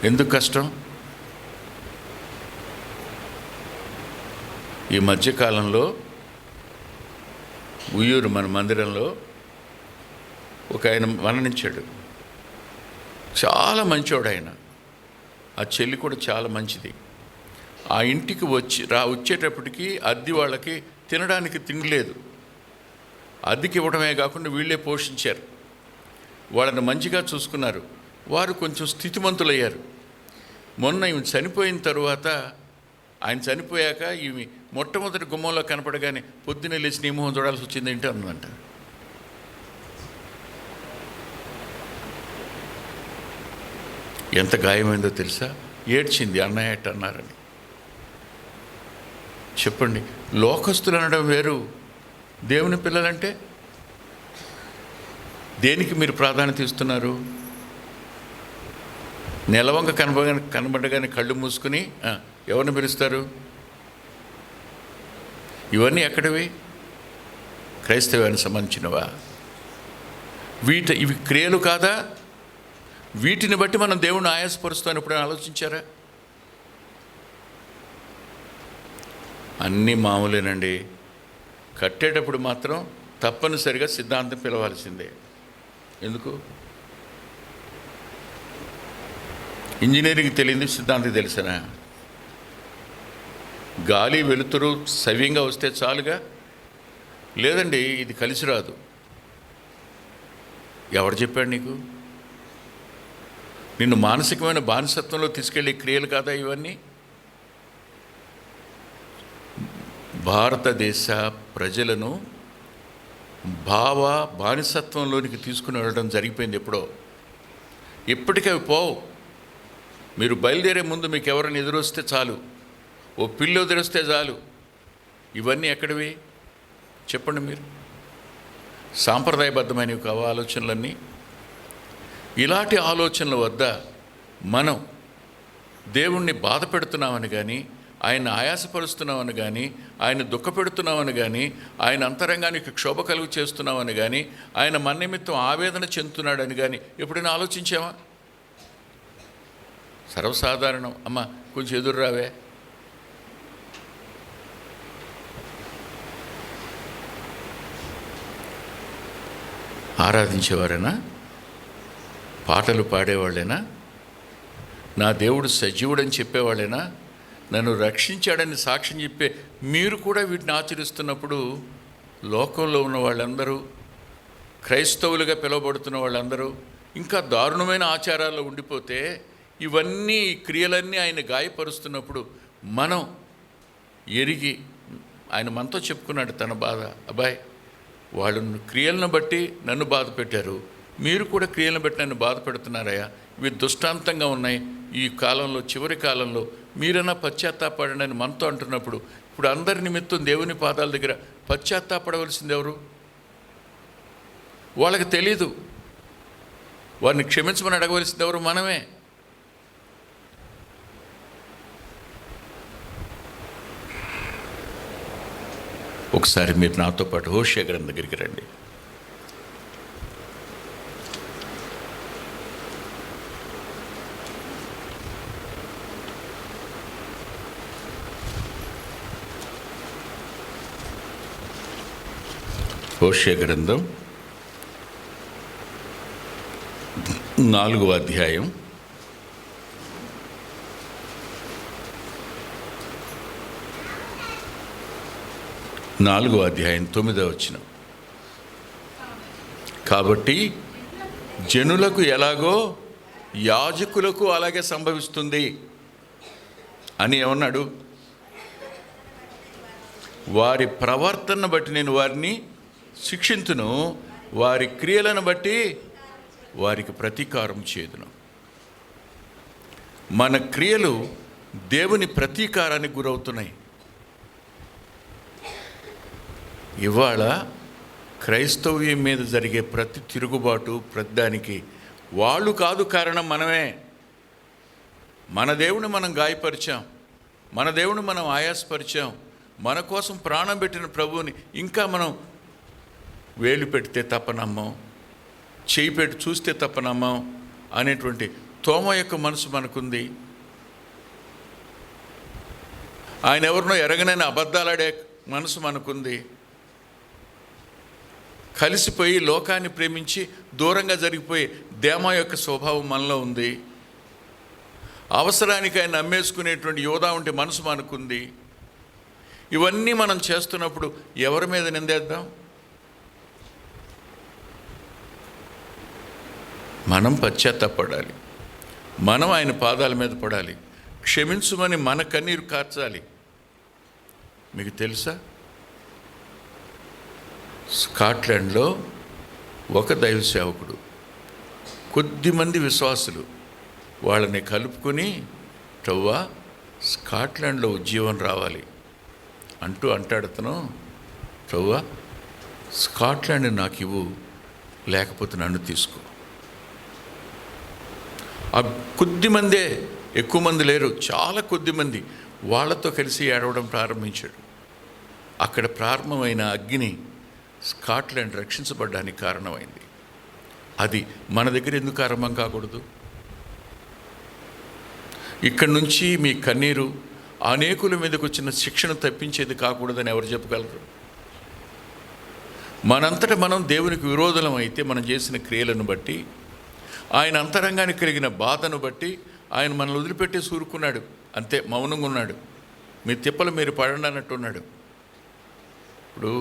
ఎందుకు కష్టం? ఈ మధ్యకాలంలో ఉయ్యూరు మన మందిరంలో ఒక ఆయన మరణించాడు. చాలా మంచోడు ఆయన. ఆ చెల్లి కూడా చాలా మంచిది. ఆ ఇంటికి వచ్చేటప్పటికి అద్దె వాళ్ళకి తినడానికి తిండి లేదు. అద్దెకి ఇవ్వడమే కాకుండా వీళ్ళే పోషించారు. వాళ్ళని మంచిగా చూసుకున్నారు. వారు కొంచెం స్థితిమంతులయ్యారు. మొన్న ఈమె చనిపోయిన తరువాత, ఆయన చనిపోయాక ఈమె మొట్టమొదటి గుమ్మంలో కనపడగానే పొద్దున్నే లేచి నీ మొహం చూడాల్సి వచ్చింది ఏంటి అన్నదంట. ఎంత గాయమైందో తెలుసా? ఏడ్చింది, అన్నయ్య ఎట్ట అన్నారని. చెప్పండి, లోకస్తులు అనడం వేరు, దేవుని పిల్లలంటే దేనికి మీరు ప్రాధాన్యత ఇస్తున్నారు? నెలవంక కనబడగానే కళ్ళు మూసుకుని ఎవరిని పిలుస్తారు? ఇవన్నీ ఎక్కడివి? క్రైస్తవానికి సంబంధించినవా? ఇవి క్రియలు కాదా? వీటిని బట్టి మనం దేవుణ్ణి ఆయాసపరుస్తాను ఎప్పుడైనా ఆలోచించారా? అన్నీ మామూలేనండి. కట్టేటప్పుడు మాత్రం తప్పనిసరిగా సిద్ధాంతం పిలవాల్సిందే. ఎందుకు? ఇంజనీరింగ్ తెలియదు, సిద్ధాంతం తెలిసినా? గాలి వెలుతురు సవ్యంగా వస్తే చాలుగా. లేదండి, ఇది కలిసి రాదు. ఎవరు చెప్పాడు నీకు? నిన్ను మానసికమైన బానిసత్వంలో తీసుకెళ్ళే క్రియలు కాదా ఇవన్నీ? భారతదేశ ప్రజలను బానిసత్వంలోనికి తీసుకుని వెళ్ళడం జరిగిపోయింది ఎప్పుడో. ఇప్పటికీ అవి పోవు. మీరు బయలుదేరే ముందు మీకు ఎవరైనా ఎదురొస్తే చాలు, ఓ పిల్లి ఎదురొస్తే చాలు. ఇవన్నీ ఎక్కడివి చెప్పండి మీరు? సాంప్రదాయబద్ధమైనవి కావు ఆలోచనలన్నీ. ఇలాంటి ఆలోచనల వద్ద మనం దేవుణ్ణి బాధ పెడుతున్నామని కానీ, ఆయన ఆయాసపరుస్తున్నామని కానీ, ఆయన దుఃఖపెడుతున్నామని కానీ, ఆయన అంతరంగానికి క్షోభ కలుగు చేస్తున్నామని కానీ, ఆయన మన నిమిత్తం ఆవేదన చెందుతున్నాడని కానీ ఎప్పుడైనా ఆలోచించామా? సర్వసాధారణం. అమ్మ కొంచెం ఎదురు రావే. ఆరాధించేవారేనా? పాటలు పాడేవాళ్ళేనా? నా దేవుడు సజీవుడని చెప్పేవాళ్ళేనా? నన్ను రక్షించాడని సాక్ష్యం చెప్పే మీరు కూడా వీటిని ఆచరిస్తున్నప్పుడు, లోకంలో ఉన్న వాళ్ళందరూ, క్రైస్తవులుగా పిలువబడుతున్న వాళ్ళందరూ ఇంకా దారుణమైన ఆచారాల్లో ఉండిపోతే, ఇవన్నీ క్రియలన్నీ ఆయన గాయపరుస్తున్నప్పుడు మనం ఎరిగి, ఆయన మనతో చెప్పుకున్నాడు తన బాధ. అబ్బాయి, వాళ్ళు క్రియలను బట్టి నన్ను బాధ పెట్టారు, మీరు కూడా క్రియలను బట్టి నన్ను బాధ పెడుతున్నారయ్యా. ఇవి దృష్టాంతంగా ఉన్నాయి. ఈ కాలంలో, చివరి కాలంలో మీరన్నా పశ్చాత్తాపడండి అని మనతో అంటున్నప్పుడు, ఇప్పుడు అందరి నిమిత్తం దేవుని పాదాల దగ్గర పశ్చాత్తాపడవలసింది ఎవరు? వాళ్ళకి తెలీదు. వారిని క్షమించమని అడగవలసింది ఎవరు? మనమే. ఒకసారి మీరు నాతో పాటు హోషేయ గ్రంథం దగ్గరికి రండి. హోషేయ గ్రంథం 4వ అధ్యాయం 9వ వచనం. కాబట్టి జనులకు ఎలాగో యాజకులకు అలాగే సంభవిస్తుంది అని ఏమన్నాడు? వారి ప్రవర్తనను బట్టి నేను వారిని శిక్షింతును, వారి క్రియలను బట్టి వారికి ప్రతీకారం చేదును. మన క్రియలు దేవుని ప్రతీకారానికి గురవుతున్నాయి. ఇవాళ క్రైస్తవ్యం మీద జరిగే ప్రతి తిరుగుబాటు, ప్రతిదానికి వాళ్ళు కాదు కారణం, మనమే. మన దేవుని మనం గాయపరిచాం, మన దేవుని మనం ఆయాసపరిచాం, మన కోసం ప్రాణం పెట్టిన ప్రభువుని ఇంకా మనం వేలు పెడితే తప్ప నమ్మం, చేయి పెట్టి చూస్తే తప్ప నమ్మం అనేటువంటి తోమ యొక్క మనసు మనకుంది. ఆయన ఎవరినో ఎరగనని అబద్ధాలాడే మనసు మనకుంది. కలిసిపోయి లోకాన్ని ప్రేమించి దూరంగా జరిగిపోయి దేమా యొక్క స్వభావం మనలో ఉంది. అవసరానికి ఆయన నమ్మేసుకునేటువంటి యోధా ఉంటే మనసు మనకుంది. ఇవన్నీ మనం చేస్తున్నప్పుడు ఎవరి మీద నిందేద్దాం? మనం పశ్చాత్తాపడాలి, మనం ఆయన పాదాల మీద పడాలి. క్షమించుమని మన కన్నీరు కార్చాలి. మీకు తెలుసా, స్కాట్లాండ్లో ఒక దైవ సేవకుడు, కొద్దిమంది విశ్వాసులు వాళ్ళని కలుపుకొని, టవ్వా స్కాట్లాండ్లో ఉద్యోగం రావాలి అంటాడు అతను. టవ్వా స్కాట్లాండ్ నాకు ఇవ్వు, లేకపోతే నన్ను తీసుకో. ఆ కొద్దిమందే, ఎక్కువ మంది లేరు, చాలా కొద్దిమంది వాళ్ళతో కలిసి ఏడవడం ప్రారంభించాడు. అక్కడ ప్రారంభమైన అగ్ని స్కాట్లాండ్ రక్షించబడడానికి కారణమైంది. అది మన దగ్గర ఎందుకు ఆరంభం కాకూడదు? ఇక్కడి నుంచి మీ కన్నీరు అనేకుల మీదకి వచ్చిన శిక్షను తప్పించేది కాకూడదని ఎవరు చెప్పగలరు? మనంతటా మనం దేవునికి విరోధం అయితే, మనం చేసిన క్రియలను బట్టి, ఆయన అంతరంగానికి కలిగిన బాధను బట్టి ఆయన మనల్ని వదిలిపెట్టి సూరుకున్నాడు. అంతే, మౌనంగా ఉన్నాడు. మీ తిప్పలు మీరు పడండి అన్నట్టున్నాడు. ఇప్పుడు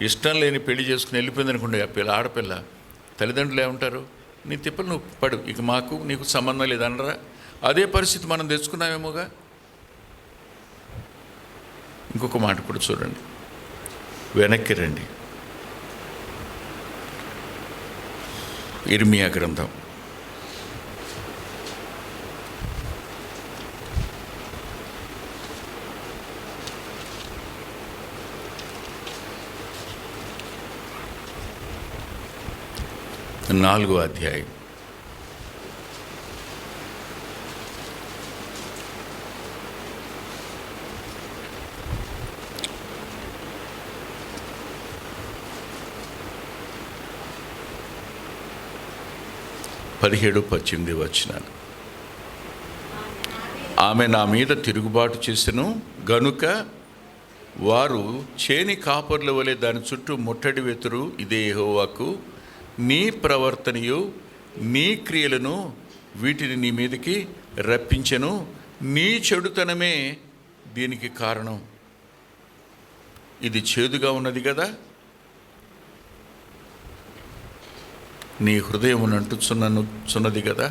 ఇష్టం లేని పెళ్లి చేసుకుని వెళ్ళిపోయింది అనుకోండి ఆ పిల్ల, ఆడపిల్ల, తల్లిదండ్రులు ఏమంటారు? నీ తిప్పలు నువ్వు పడు, ఇక మాకు నీకు సంబంధం లేదనరా? అదే పరిస్థితి మనం తెచ్చుకున్నామేమోగా. ఇంకొక మాట కూడా చూడండి, వెనక్కి రండి. ఇర్మియా గ్రంథం 4వ అధ్యాయం. పదిహేడు 18 వచనాలు. ఆమె నా మీద తిరుగుబాటు చేసెను గనుక వారు చేని కాపర్ల వలె దాని చుట్టూ ముట్టడి వెతురు. ఇదే యెహోవాకు నీ ప్రవర్తనయు నీ క్రియలను వీటిని నీ మీదకి రప్పించెను. నీ చెడుతనమే దీనికి కారణం. ఇది చేదుగా ఉన్నది కదా, నీ హృదయం అంటుచున్నది కదా.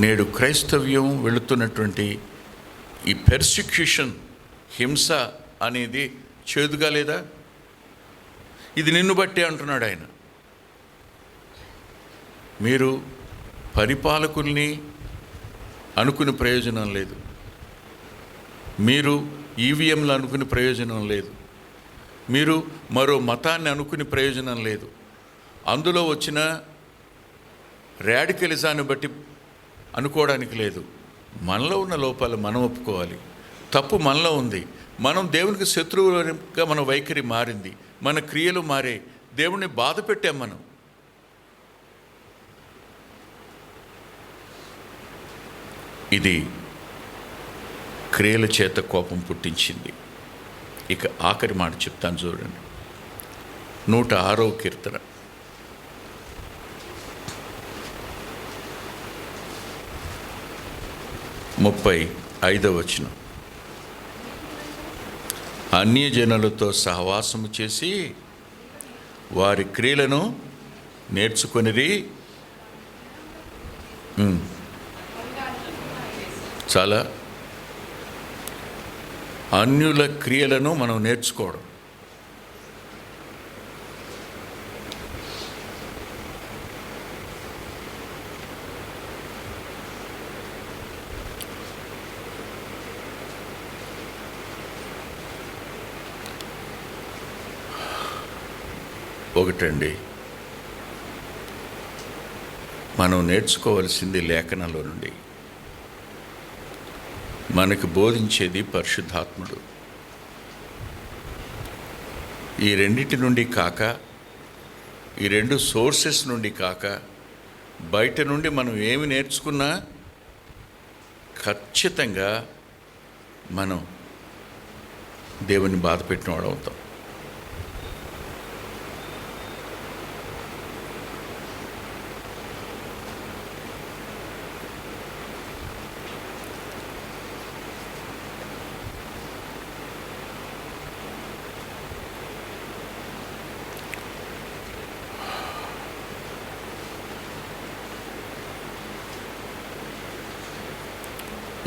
నేడు క్రైస్తవ్యం వెళుతున్నటువంటి ఈ పెర్సిక్యూషన్, హింస అనేది చేదుగా లేదా? ఇది నిన్ను బట్టే అంటున్నాడు ఆయన. మీరు పరిపాలకుల్ని అనుకుని ప్రయోజనం లేదు, మీరు ఈవీఎంలు అనుకుని ప్రయోజనం లేదు, మీరు మరో మతాన్ని అనుకుని ప్రయోజనం లేదు. అందులో వచ్చిన రాడికలిజాన్ని బట్టి అనుకోవడానికి లేదు. మనలో ఉన్న లోపాలు మనం ఒప్పుకోవాలి. తప్పు మనలో ఉంది. మనం దేవునికి శత్రువుగా మన వైఖరి మారింది, మన క్రియలు మారే, దేవుణ్ణి బాధ పెట్టాం మనం. ఇది క్రియల చేత కోపం పుట్టించింది. ఇక ఆఖరి మాట చెప్తాను చూడండి, 106వ కీర్తన 35వ వచనం. అన్యజనులతో సహవాసము చేసి వారి క్రియలను నేర్చుకొనిరి. చాలా అన్యుల క్రియలను మనం నేర్చుకోవడం. ఒకటండి, మనం నేర్చుకోవలసింది లేఖనంలో నుండి. మనకు బోధించేది పరిశుద్ధాత్ముడు. ఈ రెండింటి నుండి కాక, ఈ రెండు సోర్సెస్ నుండి కాక, బయట నుండి మనం ఏమి నేర్చుకున్నా ఖచ్చితంగా మనం దేవుని బాధ పెట్టినవాడు అవుతాం.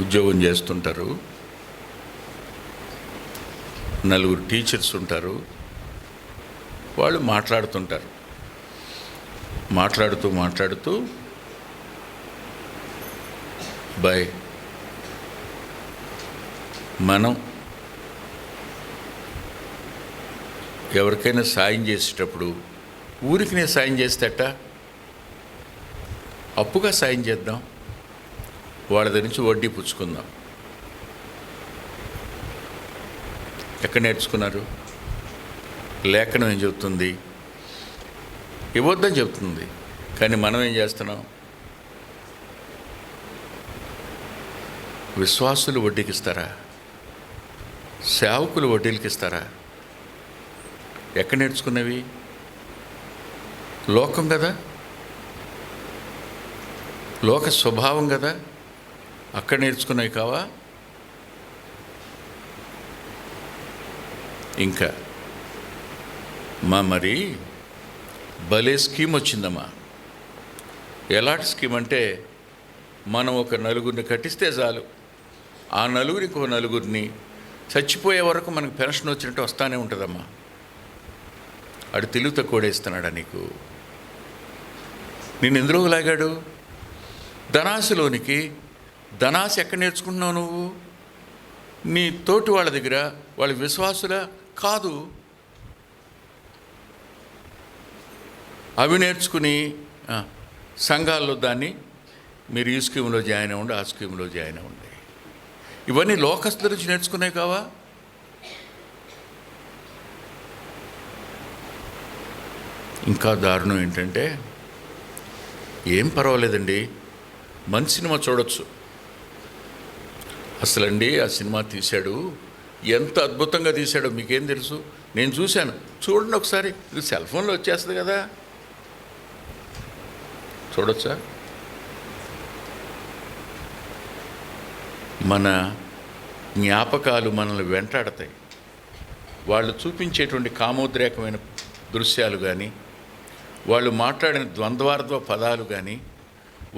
ఉద్యోగం చేస్తుంటారు, నలుగురు టీచర్స్ ఉంటారు. వాళ్ళు మాట్లాడుతుంటారు. మాట్లాడుతూ బై మనం ఎవరికైనా సాయం చేసేటప్పుడు ఊరికి నేను సాయం చేస్తేట అప్పుగా సాయం చేద్దాం, వాళ్ళ దగ్గర నుంచి వడ్డీ పుచ్చుకుందాం. ఎక్కడ నేర్చుకున్నారు? లేఖనం ఏం చెబుతుంది? ఇవ్వద్దని చెబుతుంది. కానీ మనం ఏం చేస్తున్నాం? విశ్వాసులు వడ్డీకి ఇస్తారా? సేవకులు వడ్డీలకి ఇస్తారా? ఎక్కడ నేర్చుకున్నవి? లోకం కదా, లోక స్వభావం కదా, అక్కడ నేర్చుకున్నవి కావా? ఇంకా మరి భలే స్కీమ్ వచ్చిందమ్మా. ఎలాంటి స్కీమ్ అంటే, మనం ఒక నలుగురిని కట్టిస్తే చాలు, ఆ నలుగురికి ఒక నలుగురిని చచ్చిపోయే వరకు మనకు పెన్షన్ వచ్చినట్టు వస్తానే ఉంటుందమ్మా. అడు తెలివితో కూడేస్తున్నాడా నీకు? నేను ఎందులో లాగాడు? ధనాశలోనికి. ధనాశ ఎక్కడ నేర్చుకుంటున్నావు నువ్వు? నీ తోటి వాళ్ళ దగ్గర. వాళ్ళ విశ్వాసుల కాదు. అవి నేర్చుకుని సంఘాల్లో దాన్ని మీరు ఈ స్కీమ్లో జాయిన్ అవ్వండి, ఆ స్కీమ్లో జాయిన్ అవ్వండి. ఇవన్నీ లోకస్తుల నుంచి నేర్చుకునే కావా? ఇంకా దారుణం ఏంటంటే, ఏం పర్వాలేదండి, మంచి సినిమా చూడొచ్చు. అసలండి ఆ సినిమా తీశాడు, ఎంత అద్భుతంగా తీశాడో మీకేం తెలుసు? నేను చూశాను, చూడండి ఒకసారి. ఇది సెల్ ఫోన్లో వచ్చేస్తుంది కదా, చూడొచ్చా? మన జ్ఞాపకాలు మనల్ని వెంటాడతాయి. వాళ్ళు చూపించేటువంటి కామోద్రేకమైన దృశ్యాలు కానీ, వాళ్ళు మాట్లాడిన ద్వంద్వార్థ పదాలు కానీ,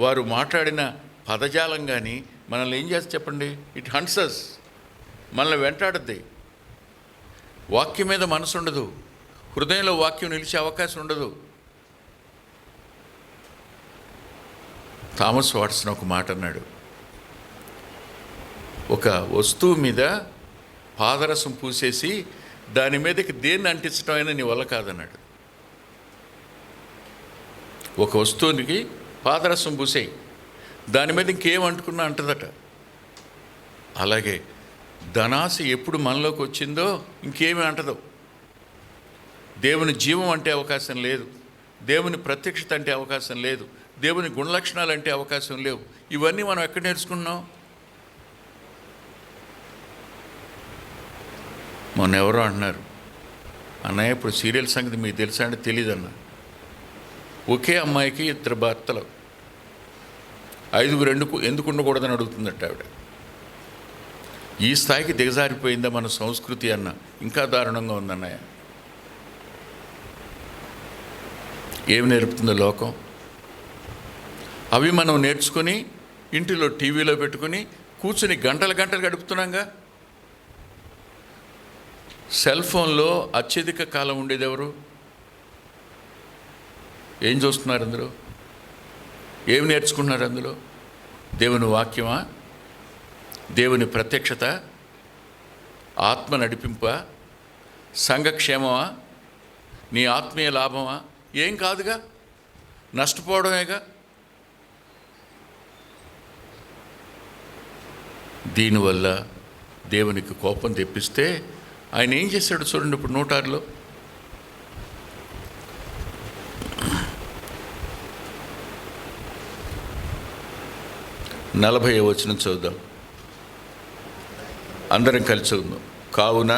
వారు మాట్లాడిన పదజాలం కానీ మనల్ని ఏం చేస్తే చెప్పండి? ఇట్ హంట్సస్, మనల్ని వెంటాడుద్ది. వాక్యం మీద మనసు ఉండదు, హృదయంలో వాక్యం నిలిచే అవకాశం ఉండదు. థామస్ వాట్సన్ ఒక మాట అన్నాడు, ఒక వస్తువు మీద పాదరసం పూసేసి దాని మీదకి దేన్ని అంటించడం అయినా నీ వల్ల కాదన్నాడు. ఒక వస్తువునికి పాదరసం పూసేయి, దాని మీద ఇంకేం అంటుకున్నా అంటదట. అలాగే ధనాశ ఎప్పుడు మనలోకి వచ్చిందో ఇంకేమీ అంటదు. దేవుని జీవం అంటే అవకాశం లేదు, దేవుని ప్రత్యక్షత అంటే అవకాశం లేదు, దేవుని గుణలక్షణాలు అంటే అవకాశం లేవు. ఇవన్నీ మనం ఎక్కడ నేర్చుకున్నాం? మొన్న ఎవరో అంటున్నారు, అన్నయ్య ఇప్పుడు సీరియల్ సంగతి మీకు తెలుసా అంటే తెలియదు అన్న. ఒకే అమ్మాయికి 2 భర్తలు, 5 ఎందుకు ఉండకూడదని అడుగుతుందట ఆవిడ. ఈ స్థాయికి దిగజారిపోయిందా మన సంస్కృతి అన్న? ఇంకా దారుణంగా ఉందన్నయ్య. ఏమి నేర్పుతుందో లోకం? అవి మనం నేర్చుకొని ఇంటిలో టీవీలో పెట్టుకుని కూర్చుని గంటలు గడుపుతున్నాంగా. సెల్ ఫోన్లో అత్యధిక కాలం ఉండేది ఎవరు? ఏం చూస్తున్నారు అందులో? ఏమి నేర్చుకుంటున్నారు అందులో? దేవుని వాక్యమా? దేవుని ప్రత్యక్షత? ఆత్మ నడిపింప? సంఘక్షేమమా? నీ ఆత్మీయ లాభమా? ఏం కాదుగా, నష్టపోవడమేగా. దీనివల్ల దేవునికి కోపం తెప్పిస్తే ఆయన ఏం చేశాడు చూడండి. ఇప్పుడు 106లో నలభై వచనం చదువుదాం, అందరం కలిసి చదువుదాం. కావున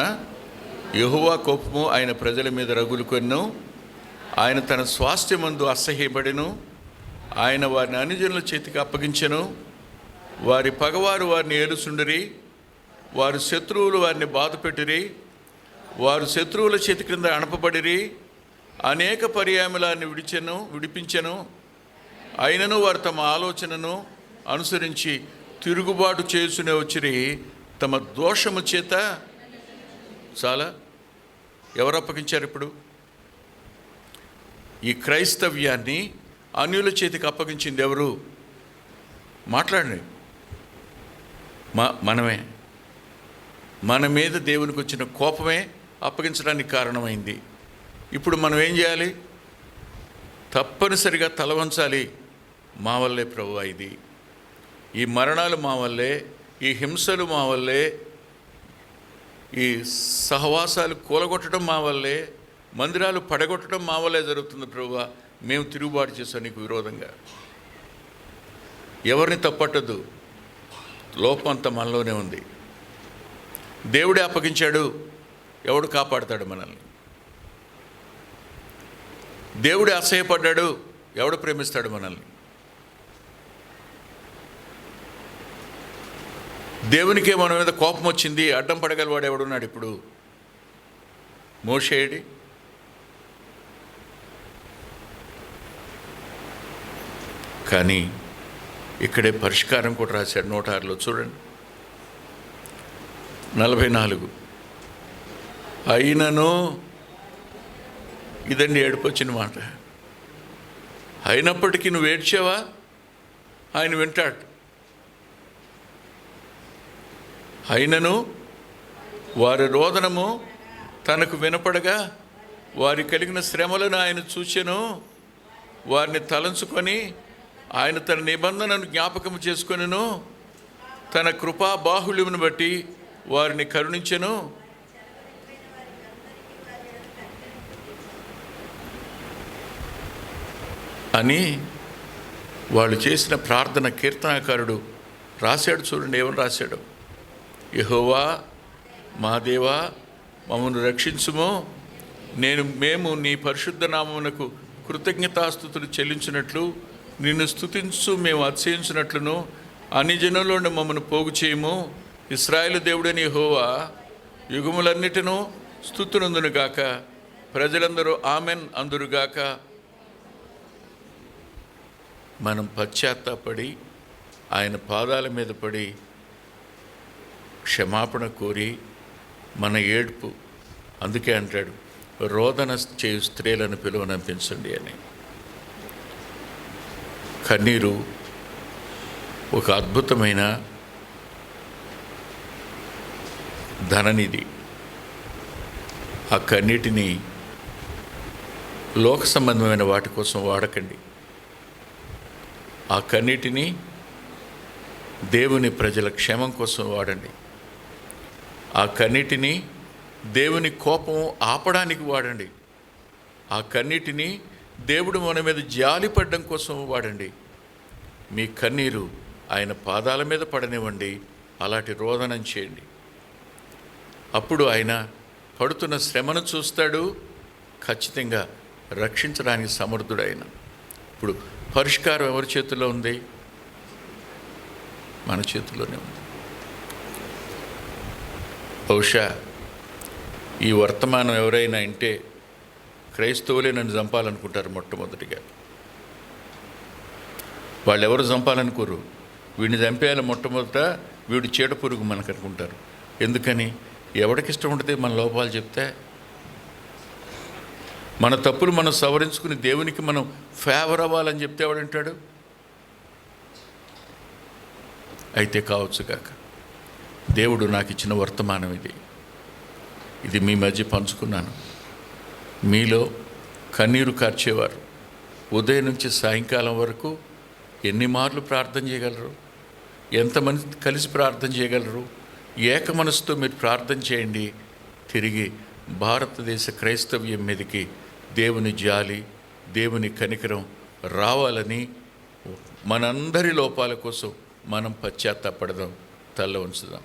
యెహోవా కోపము ఆయన ప్రజల మీద రగులుకొనెను, ఆయన తన స్వాస్థ్యమందు అసహ్యపడెను, ఆయన వారిని అనుజనుల చేతికి అప్పగించెను. వారి పగవారు వారిని ఏలుచుండిరి, వారి శత్రువులు వారిని బాధపెట్టిరి, వారు శత్రువుల చేతి క్రింద అణపబడిరి. అనేక పర్యాయములాన్ని విడిపించెను, అయినను వారు తమ ఆలోచనను అనుసరించి తిరుగుబాటు చేసుకునే వచ్చిరి తమ దోషము చేత. చాలా ఎవరు అప్పగించారు ఇప్పుడు? ఈ క్రైస్తవ్యాన్ని అన్యుల చేతికి అప్పగించింది ఎవరు? మాట్లాడండి. మనమే. మన మీద దేవునికి వచ్చిన కోపమే అప్పగించడానికి కారణమైంది. ఇప్పుడు మనం ఏం చేయాలి? తప్పనిసరిగా తలవంచాలి. మా వల్లే ప్రభువా, ఇది ఈ మరణాలు మా వల్లే, ఈ హింసలు మా వల్లే, ఈ సహవాసాలు కూలగొట్టడం మా వల్లే, మందిరాలు పడగొట్టడం మా వల్లే జరుగుతుంది ప్రభువా. మేము తిరుగుబాటు చేసాం నీకు విరోధంగా. ఎవరిని తప్పట్టద్దు, లోపం అంతా మనలోనే ఉంది. దేవుడే అప్పగించాడు, ఎవడు కాపాడుతాడు మనల్ని? దేవుడే అసహ్యపడ్డాడు, ఎవడు ప్రేమిస్తాడు మనల్ని? దేవునికే మన మీద కోపం వచ్చింది, అడ్డం పడగలవాడు ఎవడున్నాడు ఇప్పుడు? మోషేయుడి. కానీ ఇక్కడే పరిష్కారం కూడా రాశాడు 106లో. చూడండి 44. అయినను, ఇదండి ఏడుపొచ్చిన మాట, అయినప్పటికీ నువ్వు ఏడ్చావా, ఆయన వింటాడు. అయినను వారి రోదనము తనకు వినపడగా వారి కలిగిన శ్రమలను ఆయన చూచెను. వారిని తలంచుకొని ఆయన తన నిబంధనను జ్ఞాపకం చేసుకొనెను. తన కృపా బాహుళ్యమును బట్టి వారిని కరుణించెను. అని వాళ్ళు చేసిన ప్రార్థన కీర్తనాకారుడు రాశాడు. చూడండి ఏమని రాశాడు? యెహోవా మా దేవా, మమ్మల్ని రక్షించుము. మేము నీ పరిశుద్ధ నామమునకు కృతజ్ఞతాస్తుతులు చెల్లించినట్లు, నిన్ను స్తుతించు మేము అతిశయించినట్లును అన్ని జనులను మమ్మల్ని పోగు చేయము. ఇశ్రాయేలు దేవుడని యెహోవా యుగములన్నిటినూ స్తుతునందునుగాక. ప్రజలందరూ ఆమెన్ అందురుగాక. మనం పశ్చాత్తాపడి ఆయన పాదాల మీద పడి క్షమాపణ కోరి మన ఏడుపు, అందుకే అంటాడు రోదన చేయు స్త్రీలను పిలువనంపించండి అని. కన్నీరు ఒక అద్భుతమైన ధననిధి. ఆ కన్నీటిని లోక సంబంధమైన వాటి కోసం వాడకండి. ఆ కన్నీటిని దేవుని ప్రజల క్షేమం కోసం వాడండి. ఆ కన్నీటిని దేవుని కోపం ఆపడానికి వాడండి. ఆ కన్నీటిని దేవుడు మన మీద జాలిపడడం కోసం వాడండి. మీ కన్నీరు ఆయన పాదాల మీద పడనివ్వండి. అలాంటి రోదనం చేయండి. అప్పుడు ఆయన పడుతున్న శ్రమను చూస్తాడు. ఖచ్చితంగా రక్షించడానికి సమర్థుడు ఆయన. ఇప్పుడు పరిష్కారం ఎవరి చేతుల్లో ఉంది? మన చేతుల్లోనే ఉంది. బహుశా ఈ వర్తమానం ఎవరైనా వింటే క్రైస్తవులే నన్ను చంపాలనుకుంటారు మొట్టమొదటిగా. వాళ్ళు ఎవరు చంపాలనుకోరు, వీడిని చంపేయాలి మొట్టమొదట, వీడు చీడ పురుగు మనకు అనుకుంటారు. ఎందుకని? ఎవరికి ఇష్టం ఉంటుంది మన లోపాలు చెప్తే? మన తప్పులు మనం సవరించుకుని దేవునికి మనం ఫేవర్ అవ్వాలని చెప్తే ఎవడంటాడు? అయితే కావచ్చు కాక దేవుడు నాకు ఇచ్చిన వర్తమానం ఇది మీ మధ్య పంచుకున్నాను. మీలో కన్నీరు కార్చేవారు ఉదయం నుంచి సాయంకాలం వరకు ఎన్ని మార్లు ప్రార్థన చేయగలరు? ఎంతమంది కలిసి ప్రార్థన చేయగలరు? ఏక మనసుతో మీరు ప్రార్థన చేయండి. తిరిగి భారతదేశ క్రైస్తవ్యం మీదకి దేవుని జాలి, దేవుని కనికరం రావాలని మనందరి లోపాల కోసం మనం పశ్చాత్తాపడదాం. తల్ల ఉంచుదాం.